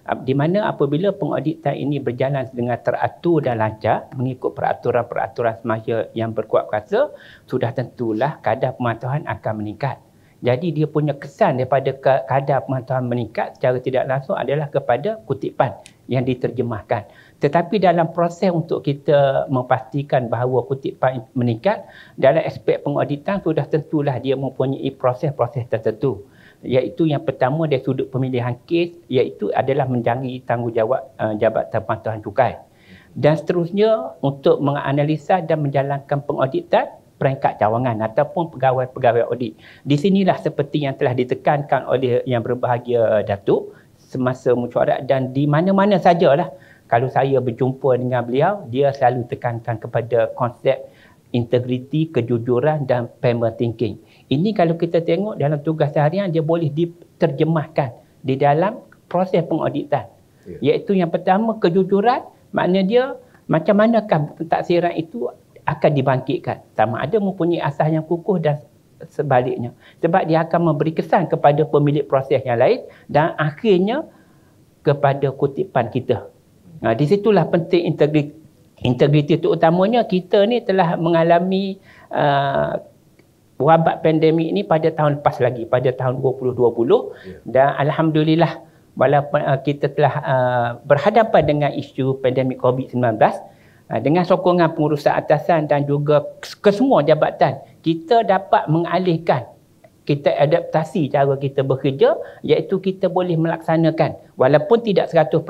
Di mana apabila pengauditan ini berjalan dengan teratur dan lancar mengikut peraturan-peraturan semasa yang berkuat kuasa, sudah tentulah kadar pemantauan akan meningkat. Jadi dia punya kesan daripada kadar pemantauan meningkat secara tidak langsung adalah kepada kutipan yang diterjemahkan. Tetapi dalam proses untuk kita memastikan bahawa kutipan meningkat, dalam aspek pengauditan sudah tentulah dia mempunyai proses-proses tertentu. Iaitu yang pertama dari sudut pemilihan kes, iaitu adalah menjangki tanggungjawab Jabatan Pemantauan Cukai. Dan seterusnya untuk menganalisa dan menjalankan pengauditan peringkat cawangan ataupun pegawai-pegawai audit. Di sinilah seperti yang telah ditekankan oleh Yang Berbahagia Datuk semasa mesyuarat, dan di mana-mana sajalah kalau saya berjumpa dengan beliau, dia selalu tekankan kepada konsep integriti, kejujuran dan payment thinking. Ini kalau kita tengok dalam tugas seharian, dia boleh diterjemahkan di dalam proses pengauditan. Iaitu yang pertama, kejujuran, maknanya dia macam manakah pentadsiran itu akan dibangkitkan. Sama ada mempunyai asas yang kukuh dan sebaliknya. Sebab dia akan memberi kesan kepada pemilik proses yang lain dan akhirnya kepada kutipan kita. Di situlah penting integriti terutamanya. Kita ni telah mengalami wabak pandemik ini pada tahun lepas lagi, pada tahun 2020, dan alhamdulillah walaupun kita telah berhadapan dengan isu pandemik COVID-19, dengan sokongan pengurusan atasan dan juga kesemua jabatan, kita dapat mengalihkan, kita adaptasi cara kita bekerja, iaitu kita boleh melaksanakan walaupun tidak 100%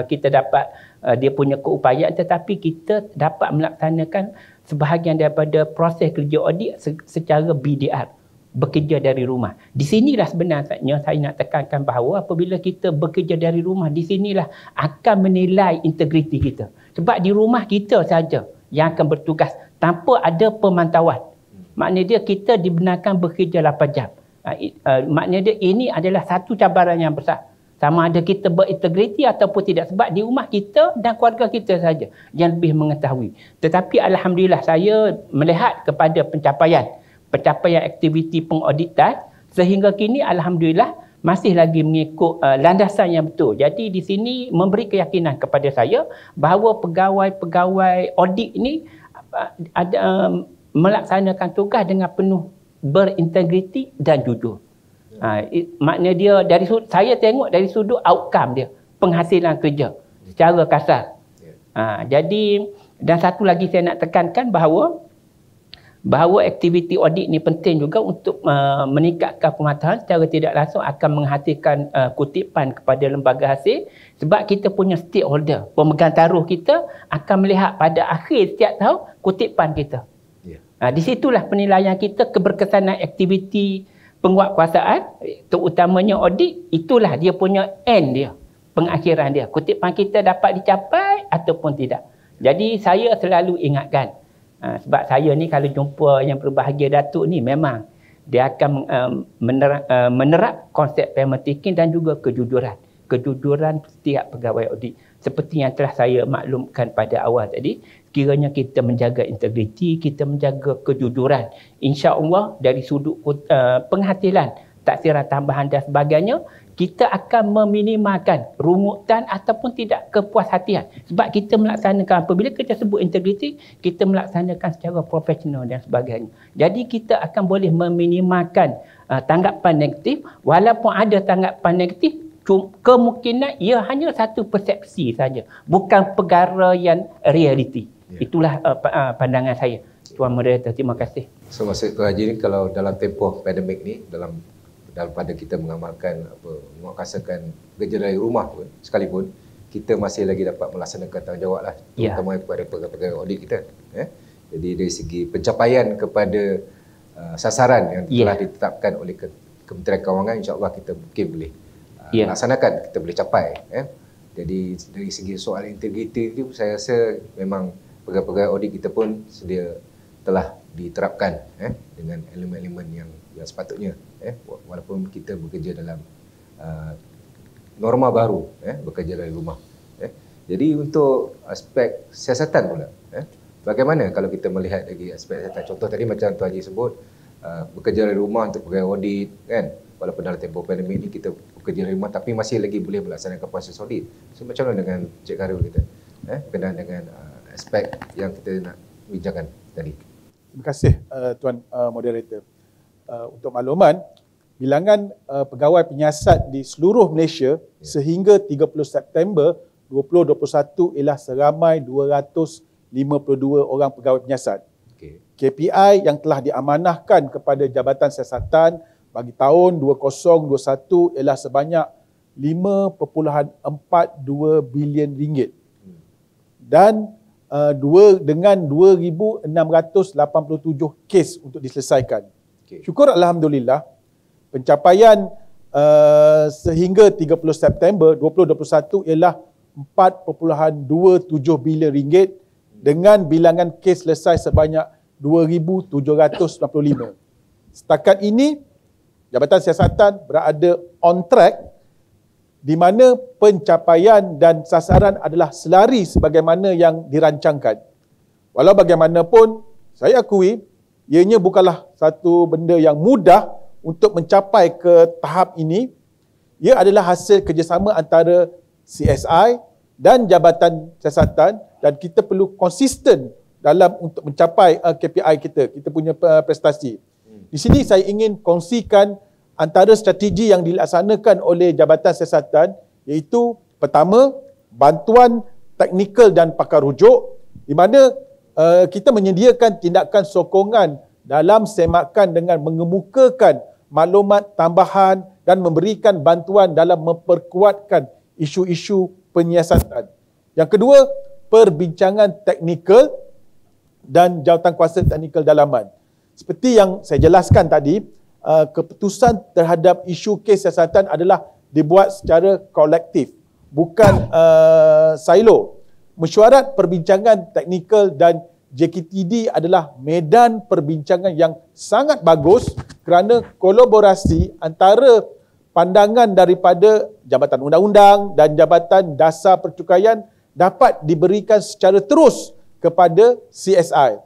kita dapat dia punya keupayaan, tetapi kita dapat melaksanakan sebahagian daripada proses kerja audit secara BDR, bekerja dari rumah. Di sinilah sebenarnya saya nak tekankan bahawa apabila kita bekerja dari rumah, di sinilah akan menilai integriti kita. Sebab di rumah kita saja yang akan bertugas tanpa ada pemantauan. Maknanya dia kita dibenarkan bekerja 8 jam. Maknanya dia ini adalah satu cabaran yang besar. Sama ada kita berintegriti ataupun tidak. Sebab di rumah kita dan keluarga kita saja yang lebih mengetahui. Tetapi alhamdulillah saya melihat kepada pencapaian aktiviti pengauditan sehingga kini alhamdulillah masih lagi mengikut landasan yang betul. Jadi di sini memberi keyakinan kepada saya bahawa pegawai-pegawai audit ini melaksanakan tugas dengan penuh berintegriti dan jujur. Maknanya dia saya tengok dari sudut outcome dia, penghasilan kerja secara kasar. Jadi dan satu lagi saya nak tekankan bahawa aktiviti audit ni penting juga untuk meningkatkan pemantauan secara tidak langsung akan menghasilkan kutipan kepada lembaga hasil, sebab kita punya stakeholder, pemegang taruh kita akan melihat pada akhir setiap tahun kutipan kita. Di situlah penilaian kita keberkesanan aktiviti penguatkuasaan, terutamanya audit, itulah dia punya end dia, pengakhiran dia. Kutipan kita dapat dicapai ataupun tidak. Jadi saya selalu ingatkan, sebab saya ni kalau jumpa Yang Berbahagia Datuk ni memang dia akan menerap konsep payment thinking dan juga kejujuran. Kejujuran setiap pegawai audit. Seperti yang telah saya maklumkan pada awal tadi, sekiranya kita menjaga integriti, kita menjaga kejujuran, insya-Allah dari sudut penghasilan, taksiran tambahan dan sebagainya, kita akan meminimalkan rungutan ataupun tidak kepuashatian. Sebab kita melaksanakan, apabila kita sebut integriti, kita melaksanakan secara profesional dan sebagainya. Jadi kita akan boleh meminimalkan tanggapan negatif. Walaupun ada tanggapan negatif, kemungkinan ia hanya satu persepsi saja, bukan perkara yang realiti. Itulah pandangan saya. Tuan Moderator, terima kasih. So maksud Tuan Haji ni, kalau dalam tempoh pandemik ni, daripada kita mengamalkan menguasakan kerja dari rumah pun sekalipun, kita masih lagi dapat melaksanakan tanggungjawab lah, terutama kepada pegawai audit kita. Jadi dari segi pencapaian kepada sasaran yang telah ditetapkan oleh Kementerian Kewangan, insya-Allah kita mungkin boleh laksanakan, kita boleh capai. Jadi dari segi soal integriti itu, saya rasa memang pegawai audit kita pun sedia telah diterapkan dengan elemen-elemen yang sepatutnya, walaupun kita bekerja dalam norma baru, bekerja dari rumah. Jadi untuk aspek siasatan pula, bagaimana kalau kita melihat lagi aspek siasatan? Contoh tadi macam Tuan Haji sebut, bekerja dari rumah untuk pegawai audit, kan? Walaupun dalam tempoh pandemik ni kita bekerja dari rumah, tapi masih lagi boleh melaksanakan proses audit. So macam mana dengan Cik Khairul kita berkenaan dengan aspek yang kita nak bincangkan tadi? Terima kasih Tuan Moderator. Untuk makluman, bilangan pegawai penyiasat di seluruh Malaysia sehingga 30 September 2021 ialah seramai 252 orang pegawai penyiasat. KPI yang telah diamanahkan kepada Jabatan Siasatan bagi tahun 2021 ialah sebanyak 5.42 bilion ringgit. Dan dengan 2,687 kes untuk diselesaikan. Syukur Alhamdulillah, pencapaian sehingga 30 September 2021 ialah 4.27 bilion ringgit dengan bilangan kes selesai sebanyak 2,795. Setakat ini, Jabatan Siasatan berada on track di mana pencapaian dan sasaran adalah selari sebagaimana yang dirancangkan. Walau bagaimanapun, saya akui ianya bukanlah satu benda yang mudah untuk mencapai ke tahap ini. Ia adalah hasil kerjasama antara CSI dan Jabatan Siasatan, dan kita perlu konsisten dalam untuk mencapai KPI kita punya prestasi. Di sini saya ingin kongsikan antara strategi yang dilaksanakan oleh Jabatan Siasatan, iaitu pertama, bantuan teknikal dan pakar rujuk, di mana kita menyediakan tindakan sokongan dalam semakan dengan mengemukakan maklumat tambahan dan memberikan bantuan dalam memperkuatkan isu-isu penyiasatan. Yang kedua, perbincangan teknikal dan jawatankuasa teknikal dalaman. Seperti yang saya jelaskan tadi, keputusan terhadap isu kes siasatan adalah dibuat secara kolektif, bukan silo. Mesyuarat perbincangan teknikal dan JKTD adalah medan perbincangan yang sangat bagus kerana kolaborasi antara pandangan daripada Jabatan Undang-Undang dan Jabatan Dasar Percukaian dapat diberikan secara terus kepada CSI.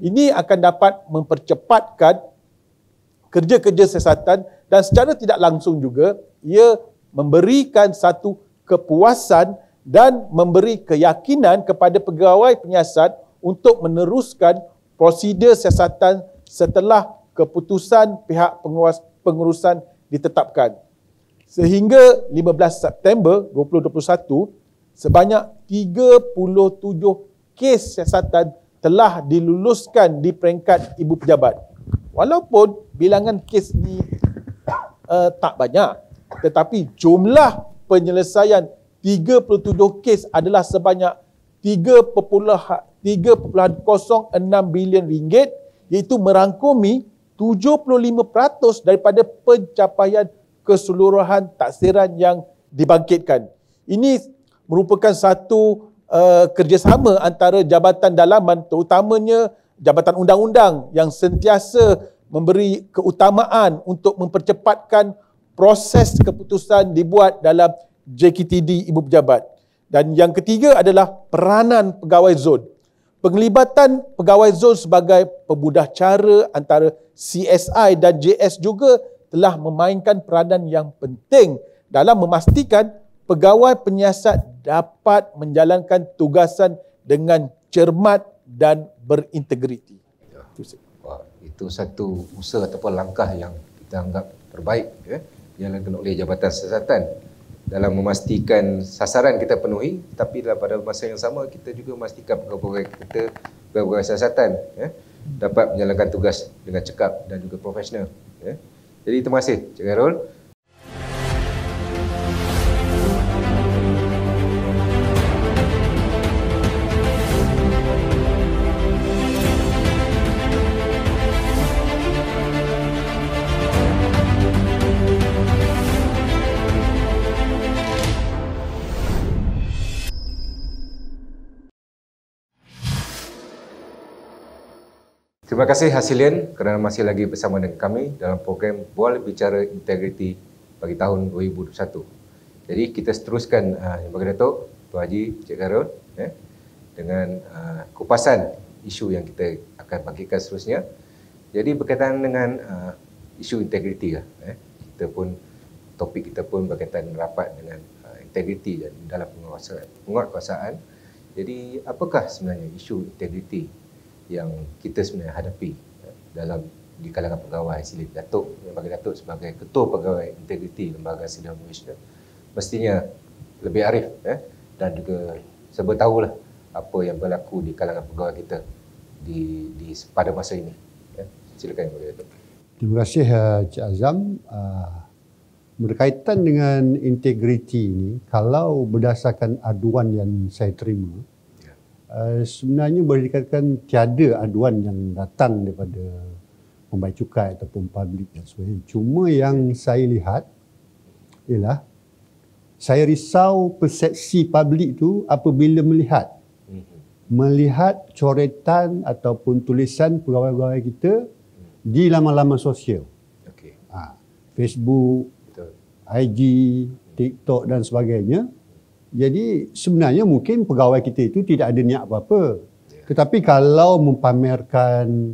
Ini akan dapat mempercepatkan kerja-kerja siasatan dan secara tidak langsung juga ia memberikan satu kepuasan dan memberi keyakinan kepada pegawai penyiasat untuk meneruskan prosedur siasatan setelah keputusan pihak pengurusan ditetapkan. Sehingga 15 September 2021, sebanyak 37 kes siasatan telah diluluskan di peringkat ibu pejabat. Walaupun bilangan kes ni tak banyak, tetapi jumlah penyelesaian 37 kes adalah sebanyak 3.06 bilion ringgit, iaitu merangkumi 75% daripada pencapaian keseluruhan taksiran yang dibangkitkan. Ini merupakan satu kerjasama antara jabatan dalaman, terutamanya Jabatan Undang-Undang yang sentiasa memberi keutamaan untuk mempercepatkan proses keputusan dibuat dalam JKTD Ibu Pejabat. Dan yang ketiga adalah peranan pegawai zon. Penglibatan pegawai zon sebagai pemudah cara antara CSI dan JS juga telah memainkan peranan yang penting dalam memastikan pegawai penyiasat dapat menjalankan tugasan dengan cermat dan berintegriti. Wah, itu satu usaha ataupun langkah yang kita anggap terbaik yang dilakukan oleh Jabatan Siasatan dalam memastikan sasaran kita penuhi, tapi pada masa yang sama kita juga memastikan pegawai kita, pegawai siasatan dapat menjalankan tugas dengan cekap dan juga profesional. Jadi terima kasih Cik Khairul. Terima kasih Hasilian kerana masih lagi bersama dengan kami dalam program Bual Bicara Integriti bagi tahun 2021. Jadi kita seteruskan Yang Bagi Datuk, Tuan Haji, Cik Khairul dengan kupasan isu yang kita akan bagikan seterusnya. Jadi berkaitan dengan isu integriti topik kita pun berkaitan rapat dengan integriti dan dalam penguatkuasaan. Jadi apakah sebenarnya isu integriti yang kita sebenarnya hadapi di kalangan pegawai Hasilian? Datuk Yang Bagi Datuk sebagai Ketua Pegawai Integriti Lembaga Sidang Malaysia mestinya lebih arif dan juga serba tahulah apa yang berlaku di kalangan pegawai kita pada masa ini. Silakan Yang Bagi Datuk. Terima kasih Cik Azam. Berkaitan dengan integriti ini, kalau berdasarkan aduan yang saya terima, sebenarnya boleh dikatakan tiada aduan yang datang daripada pembayar cukai ataupun publik dan sebagainya. Cuma yang saya lihat ialah saya risau persepsi publik itu apabila melihat coretan ataupun tulisan pegawai-pegawai kita di laman-laman sosial. Facebook, IG, TikTok dan sebagainya. Jadi sebenarnya mungkin pegawai kita itu tidak ada niat apa-apa. Tetapi kalau mempamerkan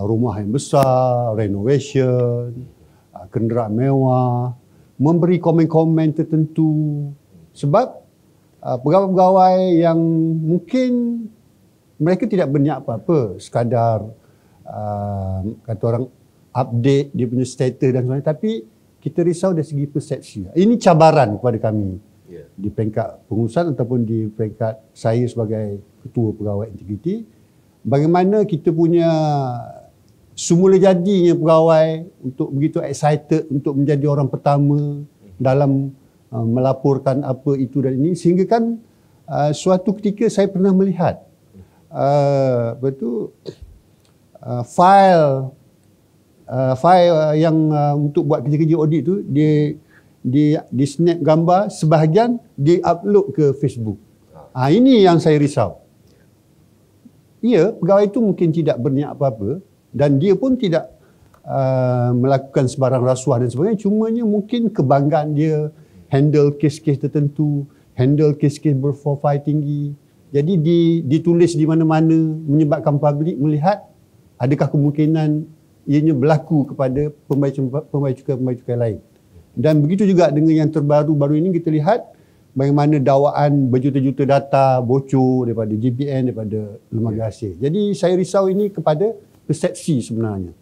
rumah yang besar, renovation, kenderaan mewah, memberi komen-komen tertentu. Sebab pegawai-pegawai yang mungkin mereka tidak berniat apa-apa, sekadar kata orang update dia punya status dan sebagainya, tapi kita risau dari segi persepsi. Ini cabaran kepada kami. Di peringkat pengurusan ataupun di peringkat saya sebagai Ketua Pegawai Integriti, bagaimana kita punya semula jadinya pegawai untuk begitu excited untuk menjadi orang pertama dalam melaporkan apa itu dan ini, sehingga kan suatu ketika saya pernah melihat file yang untuk buat kerja-kerja audit tu di snap gambar, sebahagian di-upload ke Facebook. Ini yang saya risau. Ya, pegawai itu mungkin tidak berniat apa-apa dan dia pun tidak melakukan sebarang rasuah dan sebagainya. Cumanya mungkin kebanggaan dia handle kes-kes tertentu, handle kes-kes berprofil tinggi. Jadi ditulis di mana-mana menyebabkan publik melihat adakah kemungkinan ianya berlaku kepada pembayar cukai lain. Dan begitu juga dengan yang terbaru-baru ini kita lihat bagaimana dakwaan berjuta-juta data bocor daripada GPN, daripada lembaga hasil. Jadi saya risau ini kepada persepsi sebenarnya.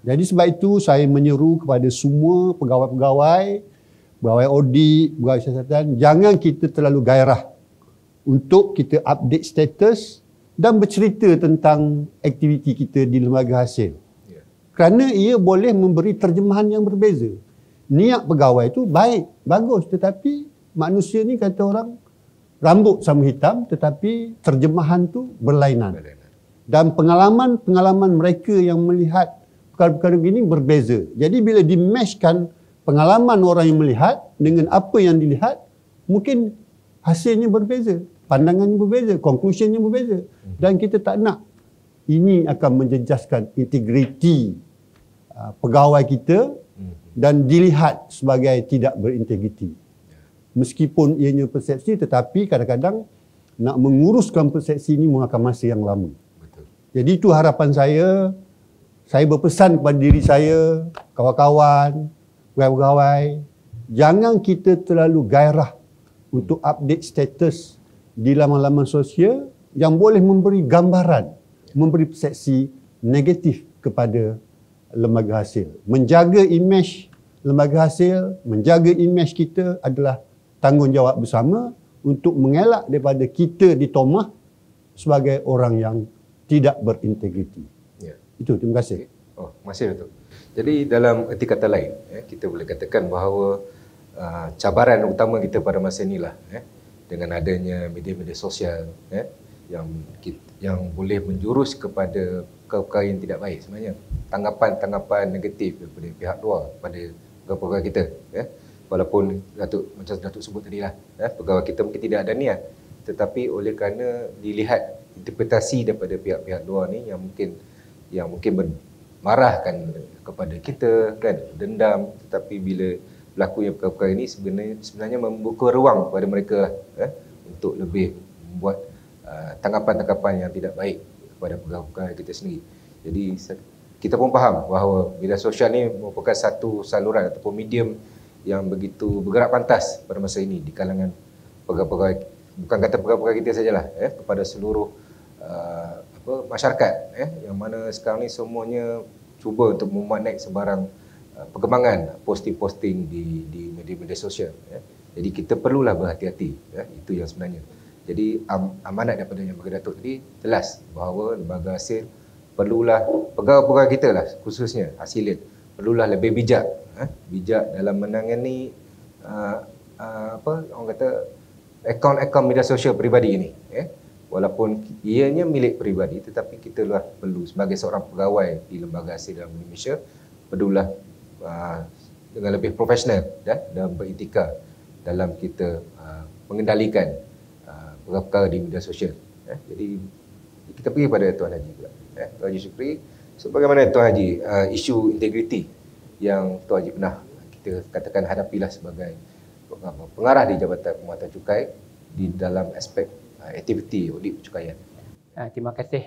Jadi sebab itu saya menyeru kepada semua pegawai-pegawai, pegawai audit, pegawai siasatan, jangan kita terlalu gairah untuk kita update status dan bercerita tentang aktiviti kita di lembaga hasil. Kerana ia boleh memberi terjemahan yang berbeza. Niat pegawai itu baik, bagus, tetapi manusia ni kata orang rambut sama hitam tetapi terjemahan tu berlainan. Dan pengalaman mereka yang melihat perkara-perkara begini berbeza. Jadi bila di-matchkan pengalaman orang yang melihat dengan apa yang dilihat, mungkin hasilnya berbeza, pandangannya berbeza, conclusionnya berbeza. Dan kita tak nak ini akan menjejaskan integriti pegawai kita dan dilihat sebagai tidak berintegriti. Meskipun ianya persepsi, tetapi kadang-kadang nak menguruskan persepsi ini memakan masa yang lama. Betul. Jadi itu harapan saya. Saya berpesan kepada diri saya, kawan-kawan, pegawai-pegawai, jangan kita terlalu gairah untuk update status di laman-laman sosial yang boleh memberi gambaran, memberi persepsi negatif kepada lembaga hasil. Menjaga imej lembaga hasil, menjaga imej kita adalah tanggungjawab bersama untuk mengelak daripada kita ditomah sebagai orang yang tidak berintegriti. Ya. Itu, terima kasih. Oh, masih Datuk. Jadi dalam erti kata lain, kita boleh katakan bahawa cabaran utama kita pada masa inilah dengan adanya media-media sosial yang boleh menjurus kepada perkara yang tidak baik sebenarnya. Tanggapan-tanggapan negatif daripada pihak luar pada pegawai kita. Walaupun macam Datuk sebut tadi lah, pegawai kita mungkin tidak ada niat, tetapi oleh kerana dilihat interpretasi daripada pihak-pihak luar ni yang mungkin marahkan kepada kita, kan, dendam, tetapi bila berlakunya perkara-perkara ini sebenarnya membuka ruang kepada mereka untuk lebih membuat tanggapan-tanggapan yang tidak baik kepada pegawai kita sendiri. Jadi kita pun faham bahawa media sosial ni merupakan satu saluran ataupun medium yang begitu bergerak pantas pada masa ini di kalangan pegawai-pegawai, bukan kata pegawai-pegawai kita sajalah, kepada seluruh masyarakat, yang mana sekarang ni semuanya cuba untuk memuat naik sebarang perkembangan posting-posting di media-media sosial. Jadi kita perlulah berhati-hati, itu yang sebenarnya. Jadi amanat daripada yang bagi Datuk tadi jelas bahawa lembaga hasil perlulah, pegawai-pegawai kita lah khususnya hasilin, perlulah lebih bijak dalam menangani orang kata akaun-akaun media sosial peribadi ini. Walaupun ianya milik peribadi, tetapi kita lah perlu sebagai seorang pegawai di lembaga hasil dalam Malaysia perlulah dengan lebih profesional dan beretika dalam kita mengendalikan perkara di media sosial. Jadi kita pergi pada Tuan Haji pula. Tuan Haji Shukri, so bagaimana Tuan Haji isu integriti yang Tuan Haji pernah kita katakan hadapilah sebagai pengarah di Jabatan Penguatан Cukai di dalam aspek aktiviti audit percukaian. Terima kasih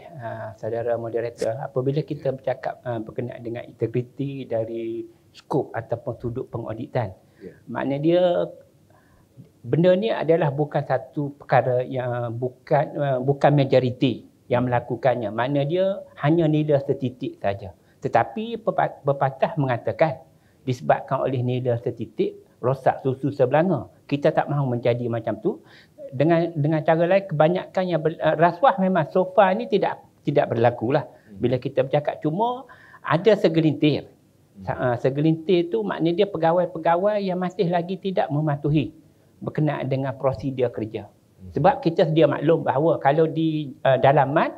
saudara moderator. Apabila kita bercakap berkenaan dengan integriti dari skop ataupun sudut pengauditan, maknanya dia benda ni adalah bukan satu perkara yang bukan majoriti yang melakukannya. Makna dia hanya nilai setitik saja. Tetapi pepatah mengatakan disebabkan oleh nilai setitik rosak susu sebelanga. Kita tak mahu menjadi macam tu. Dengan cara lain, kebanyakan yang rasuah memang so far ni tidak berlaku lah. Bila kita bercakap, cuma ada segelintir. Segelintir tu maknanya dia pegawai-pegawai yang masih lagi tidak mematuhi berkenaan dengan prosedur kerja. Sebab kita sedia maklum bahawa kalau di dalaman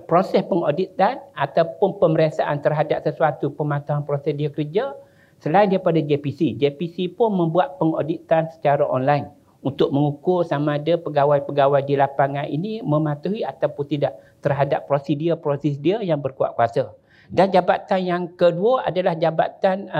proses pengauditan ataupun pemeriksaan terhadap sesuatu pematuhan prosedur kerja, selain daripada JPC pun membuat pengauditan secara online untuk mengukur sama ada pegawai-pegawai di lapangan ini mematuhi ataupun tidak terhadap prosedur yang berkuat kuasa. Dan jabatan yang kedua adalah jabatan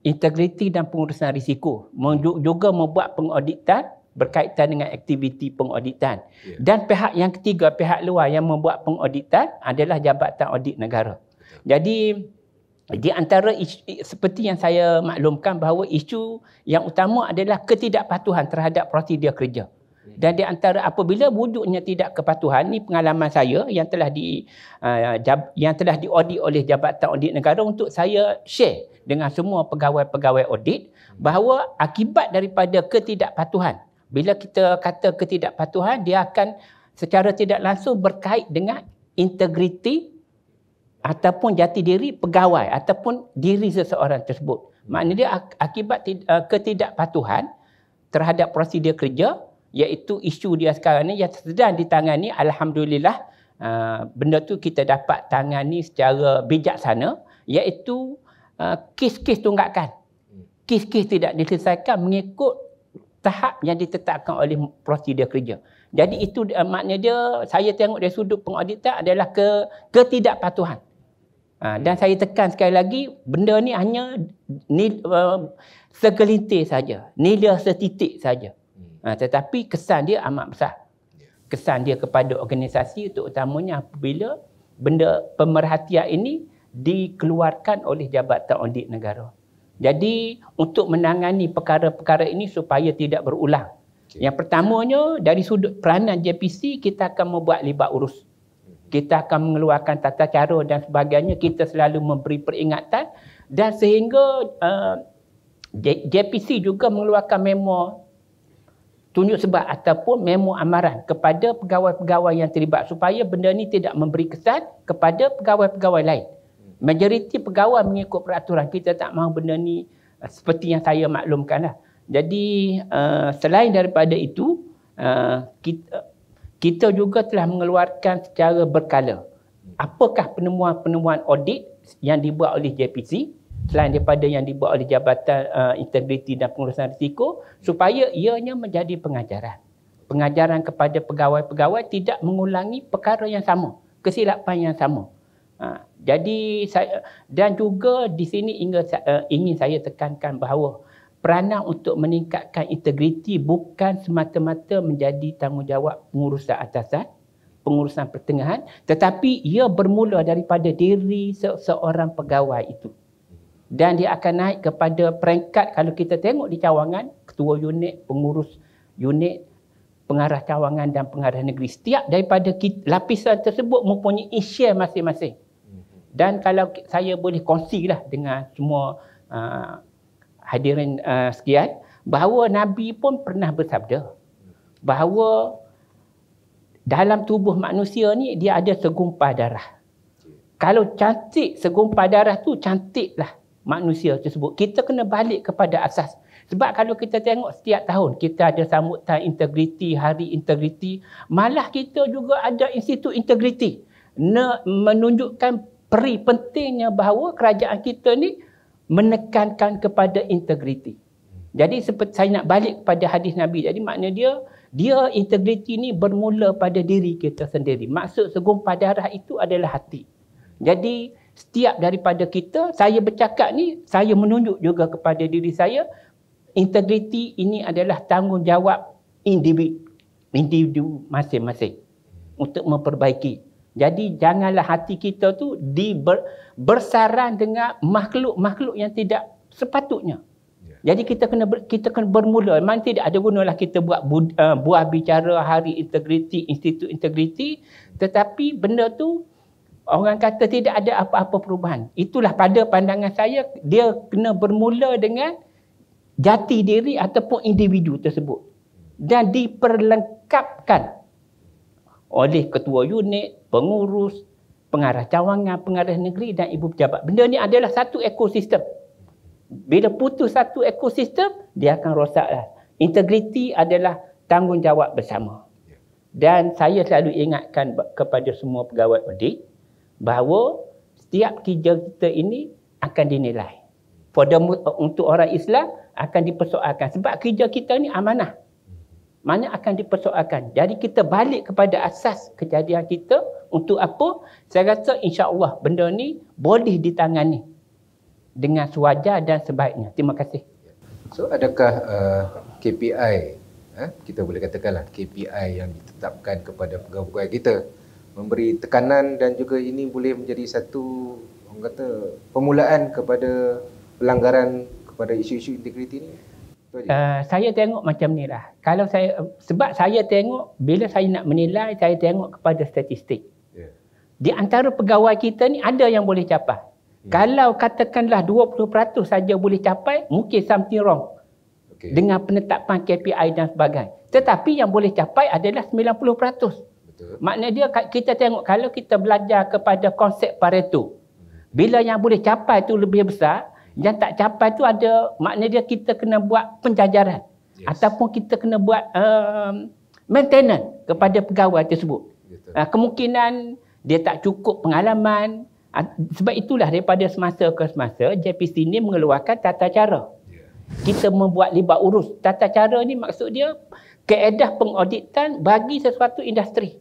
integriti dan pengurusan risiko, juga membuat pengauditan berkaitan dengan aktiviti pengauditan. Dan pihak yang ketiga, pihak luar yang membuat pengauditan adalah Jabatan Audit Negara. Jadi di antara seperti yang saya maklumkan bahawa isu yang utama adalah ketidakpatuhan terhadap prosedur kerja. Dan di antara apabila wujudnya tidak kepatuhan, ni pengalaman saya yang telah diaudit oleh Jabatan Audit Negara untuk saya share dengan semua pegawai-pegawai audit bahawa akibat daripada ketidakpatuhan, bila kita kata ketidakpatuhan, dia akan secara tidak langsung berkait dengan integriti ataupun jati diri pegawai ataupun diri seseorang tersebut. Maknanya dia akibat ketidakpatuhan terhadap prosedur kerja, iaitu isu dia sekarang ni yang sedang ditangani. Alhamdulillah, benda tu kita dapat tangani secara bijaksana, iaitu kes-kes tunggakan. Kes-kes tidak diselesaikan mengikut tahap yang ditetapkan oleh prosedur kerja. Jadi itu maknanya dia, saya tengok dari sudut pengauditan adalah ketidakpatuhan. Dan saya tekan sekali lagi, benda ni hanya segelintir saja, nilai setitik saja. Tetapi kesan dia amat besar. Kesan dia kepada organisasi, terutamanya apabila benda pemerhatian ini dikeluarkan oleh Jabatan Audit Negara. Jadi untuk menangani perkara-perkara ini supaya tidak berulang. Yang pertamanya dari sudut peranan JPC, kita akan membuat libat urus. Kita akan mengeluarkan tata cara dan sebagainya. Kita selalu memberi peringatan dan sehingga JPC juga mengeluarkan memo tunjuk sebab ataupun memo amaran kepada pegawai-pegawai yang terlibat supaya benda ni tidak memberi kesan kepada pegawai-pegawai lain. Majoriti pegawai mengikut peraturan. Kita tak mahu benda ni seperti yang saya maklumkanlah. Jadi selain daripada itu, kita juga telah mengeluarkan secara berkala apakah penemuan-penemuan audit yang dibuat oleh JPC selain daripada yang dibuat oleh Jabatan Integriti dan Pengurusan Risiko, supaya ianya menjadi pengajaran. Pengajaran kepada pegawai-pegawai tidak mengulangi perkara yang sama, kesilapan yang sama. Jadi dan juga di sini ingin saya tekankan bahawa peranan untuk meningkatkan integriti bukan semata-mata menjadi tanggungjawab pengurusan atasan, pengurusan pertengahan, tetapi ia bermula daripada diri seorang pegawai itu. Dan dia akan naik kepada peringkat, kalau kita tengok di cawangan, ketua unit, pengurus unit, pengarah cawangan dan pengarah negeri. Setiap daripada lapisan tersebut mempunyai share masing-masing. Dan kalau saya boleh kongsilah dengan semua hadirin sekian, bahawa Nabi pun pernah bersabda bahawa dalam tubuh manusia ni dia ada segumpal darah. Kalau cantik segumpal darah tu, cantiklah manusia tersebut. Kita kena balik kepada asas. Sebab kalau kita tengok setiap tahun kita ada sambutan integriti, hari integriti, malah kita juga ada institut integriti menunjukkan peri pentingnya bahawa kerajaan kita ni menekankan kepada integriti. Jadi seperti saya nak balik kepada hadis Nabi. Jadi maknanya dia integriti ni bermula pada diri kita sendiri. Maksud segumpal darah itu adalah hati. Jadi setiap daripada kita, saya bercakap ni, saya menunjuk juga kepada diri saya, integriti ini adalah tanggungjawab individu masing-masing untuk memperbaiki. Jadi janganlah hati kita tu bersaran dengan makhluk-makhluk yang tidak sepatutnya. Jadi kita kena bermula. Memang tidak ada gunalah kita buat buah bicara hari integriti, institut integriti, tetapi benda tu orang kata tidak ada apa-apa perubahan. Itulah pada pandangan saya, dia kena bermula dengan jati diri ataupun individu tersebut. Dan diperlengkapkan oleh ketua unit, pengurus, pengarah cawangan, pengarah negeri dan ibu pejabat. Benda ni adalah satu ekosistem. Bila putus satu ekosistem, dia akan rosaklah. Integriti adalah tanggungjawab bersama. Dan saya selalu ingatkan kepada semua pegawai audit bahawa setiap kerja kita ini akan dinilai. Untuk orang Islam akan dipersoalkan. Sebab kerja kita ni amanah. Mana akan dipersoalkan. Jadi kita balik kepada asas kejadian kita. Untuk apa? Saya rasa insya-Allah benda ni boleh ditangani dengan sewajar dan sebaiknya. Terima kasih. So adakah KPI, kita boleh katakanlah KPI yang ditetapkan kepada pegawai-pegawai kita memberi tekanan dan juga ini boleh menjadi satu orang kata permulaan kepada pelanggaran kepada isu-isu integriti ni? Saya tengok macam ni lah. Kalau sebab saya tengok, bila saya nak menilai, saya tengok kepada statistik. Di antara pegawai kita ni ada yang boleh capai. Kalau katakanlah 20% saja boleh capai, mungkin something wrong dengan penetapan KPI dan sebagainya. Tetapi yang boleh capai adalah 90%. Betul. Maknanya kita tengok kalau kita belajar kepada konsep Pareto, bila yang boleh capai tu lebih besar, yang tak capai tu ada, maknanya kita kena buat penjajaran. Ataupun kita kena buat maintenance kepada pegawai tersebut. Kemungkinan dia tak cukup pengalaman. Sebab itulah daripada semasa ke semasa JPC ni mengeluarkan tata cara. Kita membuat libat urus. Tata cara ni maksud dia kaedah pengauditan bagi sesuatu industri.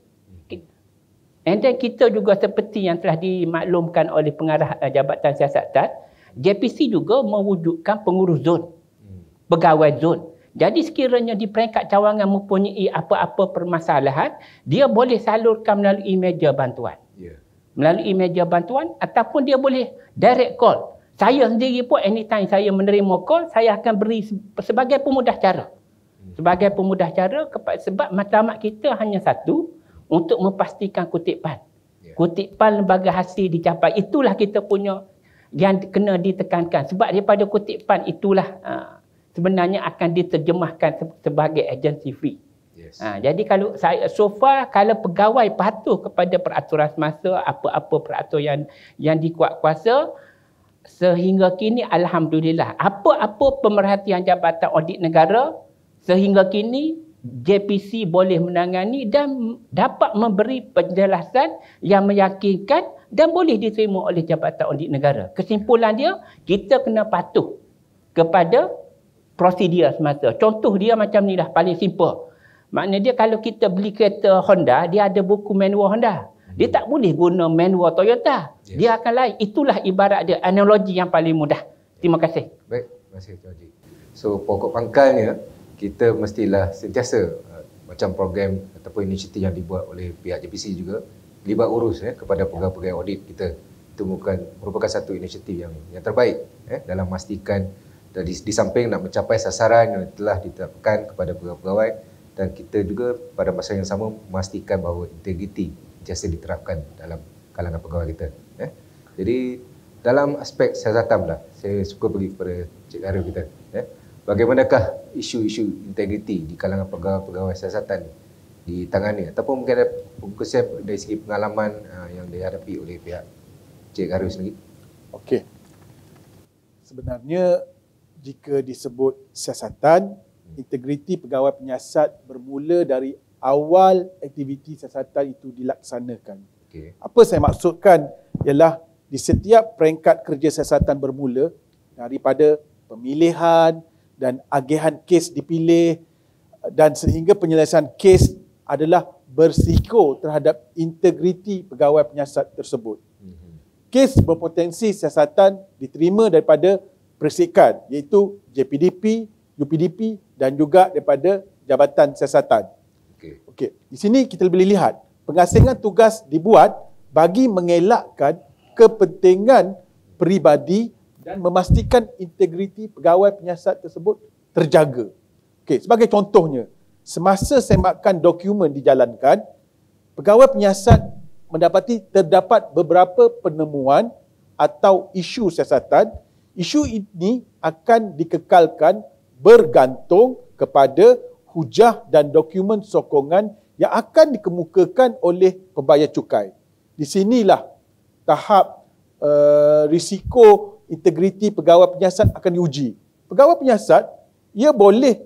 And then kita juga seperti yang telah dimaklumkan oleh pengarah Jabatan Siasatan, JPC juga mewujudkan pengurus zon, pegawai zon. Jadi sekiranya di peringkat cawangan mempunyai apa-apa permasalahan, dia boleh salurkan melalui meja bantuan. Melalui meja bantuan ataupun dia boleh direct call Saya sendiri pun anytime saya menerima call, saya akan beri sebagai pemudah cara. Sebagai pemudah cara sebab matlamat kita hanya satu, untuk memastikan kutipan. Kutipan lembaga hasil dicapai. Itulah kita punya yang kena ditekankan. Sebab daripada kutipan itulah sebenarnya akan diterjemahkan sebagai agency fee. Yes. Jadi kalau saya so far, kalau pegawai patuh kepada peraturan semasa, apa-apa peraturan yang dikuat kuasa, sehingga kini alhamdulillah apa-apa pemerhatian Jabatan Audit Negara sehingga kini JPC boleh menangani dan dapat memberi penjelasan yang meyakinkan dan boleh diterima oleh Jabatan Audit Negara. Kesimpulan dia, kita kena patuh kepada prosedur semasa. Contoh dia macam ni lah, paling simple. Maknanya dia kalau kita beli kereta Honda, dia ada buku manual Honda. Dia tak boleh guna manual Toyota. Yes. Dia akan lain. Itulah ibarat dia, analogi yang paling mudah. Terima kasih. Baik, terima kasih Tuan Haji. So pokok pangkalnya, kita mestilah sentiasa macam program ataupun inisiatif yang dibuat oleh pihak JPC juga libat urus kepada pegawai-pegawai audit kita. Itu merupakan satu inisiatif yang terbaik dalam memastikan di samping nak mencapai sasaran yang telah ditetapkan kepada pegawai-pegawai, dan kita juga pada masa yang sama memastikan bahawa integriti sentiasa diterapkan dalam kalangan pegawai kita. Jadi dalam aspek siasatan pula, saya suka pergi kepada Cik Arif kita. Bagaimanakah isu-isu integriti di kalangan pegawai-pegawai siasatan ditangani, ataupun mungkin ada khususnya dari segi pengalaman yang dihadapi oleh pihak Cik Arif sendiri? Okey. Sebenarnya jika disebut siasatan, integriti pegawai penyiasat bermula dari awal aktiviti siasatan itu dilaksanakan. Okay. Apa saya maksudkan ialah di setiap peringkat kerja siasatan bermula, daripada pemilihan dan agihan kes dipilih dan sehingga penyelesaian kes adalah berisiko terhadap integriti pegawai penyiasat tersebut. Kes berpotensi siasatan diterima daripada persikan, iaitu JPDP, UPDP dan juga daripada Jabatan Siasatan. Okey. Di sini kita boleh lihat pengasingan tugas dibuat bagi mengelakkan kepentingan peribadi dan memastikan integriti pegawai penyiasat tersebut terjaga. Okey, sebagai contohnya, semasa semakan dokumen dijalankan, pegawai penyiasat mendapati terdapat beberapa penemuan atau isu siasatan. Isu ini akan dikekalkan bergantung kepada hujah dan dokumen sokongan yang akan dikemukakan oleh pembayar cukai. Di sinilah tahap risiko integriti pegawai penyiasat akan diuji. Pegawai penyiasat, ia boleh